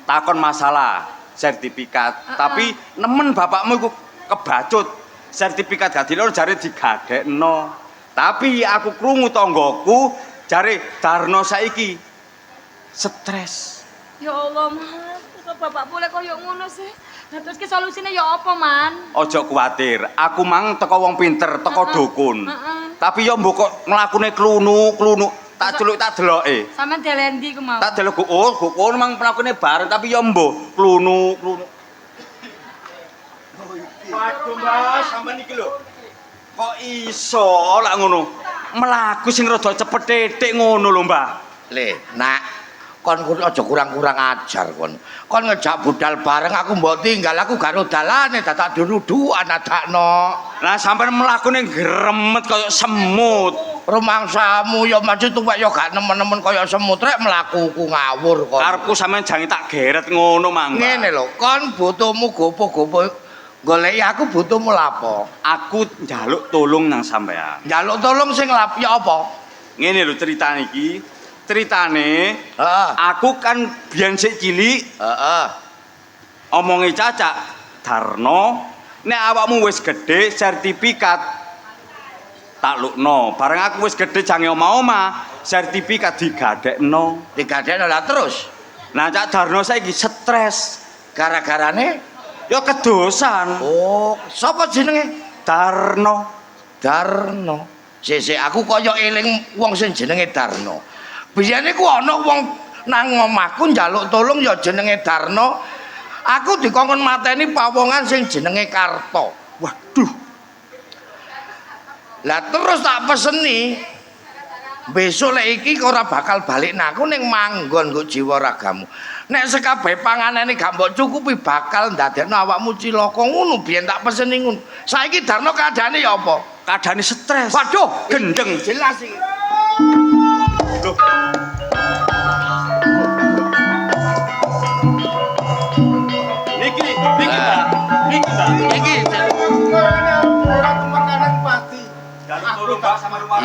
Takon masalah sertifikat. Tapi nemen bapakmu iku kebacut. Sertifikat gak dilor jare digadekno. Tapi aku krungu tanggaku jare Darno saiki stres. Ya Allah, Man. Kok bapak boleh koyo ngono sih? Nah, terus ki solusine ya apa, Man? Ojo kuwatir, aku mang teko wong pinter, teko dukun. Tapi yo mbok kok mlakune klunu-klunu, tak celuk tak deloke. Sampeyan delendi ku mau. Tak delok kono mang mlakune bareng tapi yo mbok klunu-klunu. Waduh, Mas, sampean iki lho. Kok iso lak ngono? Mlaku sing rada cepet titik ngono lho, Mbah. Le, nak, kon aja kurang-kurang ajar kon. Kon ngejak budal bareng aku mbok tinggal aku gak dalane dadak dudukan adakno. Lah sampean mlakune gremet kaya semut. Rumangsamu ya maju tuwek ya gak nemen-nemen kaya semut rek mlakuku ngawur kon. Karepku sampean jange tak geret ngono, Mang. Ngene lho, kon butuhmu gopo-gopo goleki aku butuhmu lapo? Aku njaluk tolong nang sampean. Njaluk tolong sing lap ya apa? Ngene lho ceritane iki. Ceritane, aku kan biyen sik cilik, omonge Cacak Darno, nek awakmu wis gedhe sertifikat tak lukno. Bareng aku wis gedhe jange omah-omah, sertifikat digadekno. Digadekno lah terus. Nah, Cak Darno saiki stres gara-garane ya kedosan. Oh, sapa jenenge? Darno. Darno. Sik aku kaya eling wong sing jenenge Darno. Biyene ku ana wong nang omahku njaluk tolong ya jenenge Darno. Aku dikongkon mateni pawongan sing jenenge Karto. Waduh. Lah terus tak peseni besok lek iki ora bakal balik naku ning manggon nggo jiwa ragamu. Nek sekabeh panganane gak mbok cukupi bakal ndadekno awakmu cilaka ngono biyen tak peseni ngono. Saiki Darno keadaane ya apa? Keadaane stres. Waduh, gendeng jelas iki. Loh. Niki, Iki.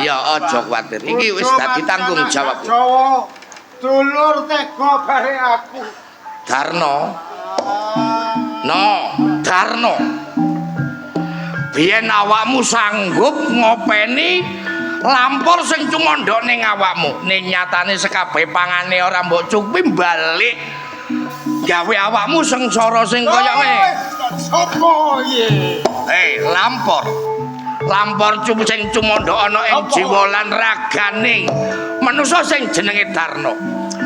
Ya aja kuwatir. Iki wis dadi tanggung jawab. Jawa dulur tega bare aku. Darno. No, Darno. Biyen awakmu sanggup ngopeni lampor sing cumondhok ning awakmu. Ning nyatane sekabeh pangane ora mbok cukupi balik. Gawe awakmu sengsara sing kaya ngene. Sopo ye? Lampor. Lampor sing cumondhok ana ing jiwa lan ragane manusa sing jenenge Darno.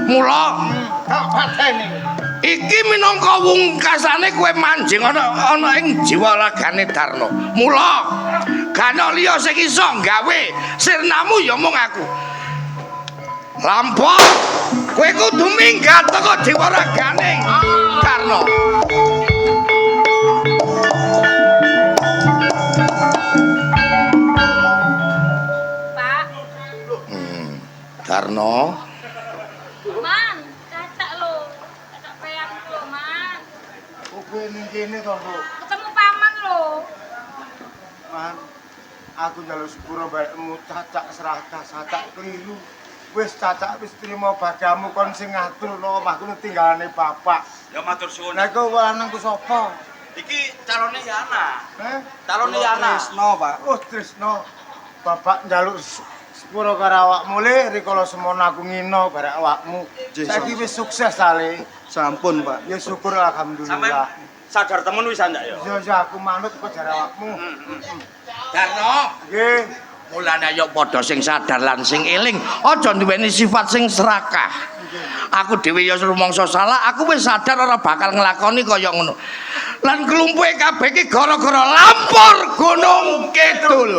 Mula tak pateni. iki minangka wungkasane kowe manjing ana ing jiwa ragane Darno. Mula gana liya sing iso gawe sirnamu ya mung aku. Lampor, kowe kudu minggat teko jiwa ragane Darno. Darno. Man, Cacak lo. Cacak peyang lo, Man. Kowe ning kene to, Bu. Ketemu paman lo. Man, aku njaluk sepuro baekmu Cacak serakah, Cacak keliru. Wis Cacak wis trima bagamu kon sing ngaturno omahku tinggalane bapak. Ya matur suwun. Lah kok lanangku sapa? Iki calone Yana. Calone Yana. Tresno, Pak. Oh, Tresno. Bapak njaluk sepuro karo awakmu le rikala semono aku ngino bare awakmu. Saiki wis sukses ale. Sampun, Pak. Ya syukur alhamdulillah. Sampeyan sadar temen wisan ndak ya? Ya aku manut kok jare awakmu. Darno. Nggih. Mulane ayo padha sing sadar lan sing eling, aja duweni sifat sing serakah. Aku dhewe ya rumangsa salah, aku wis sadar ora bakal nglakoni kaya ngono. Lan kelumpuhe kabeh iki gara-gara lampor Gunung Kidul.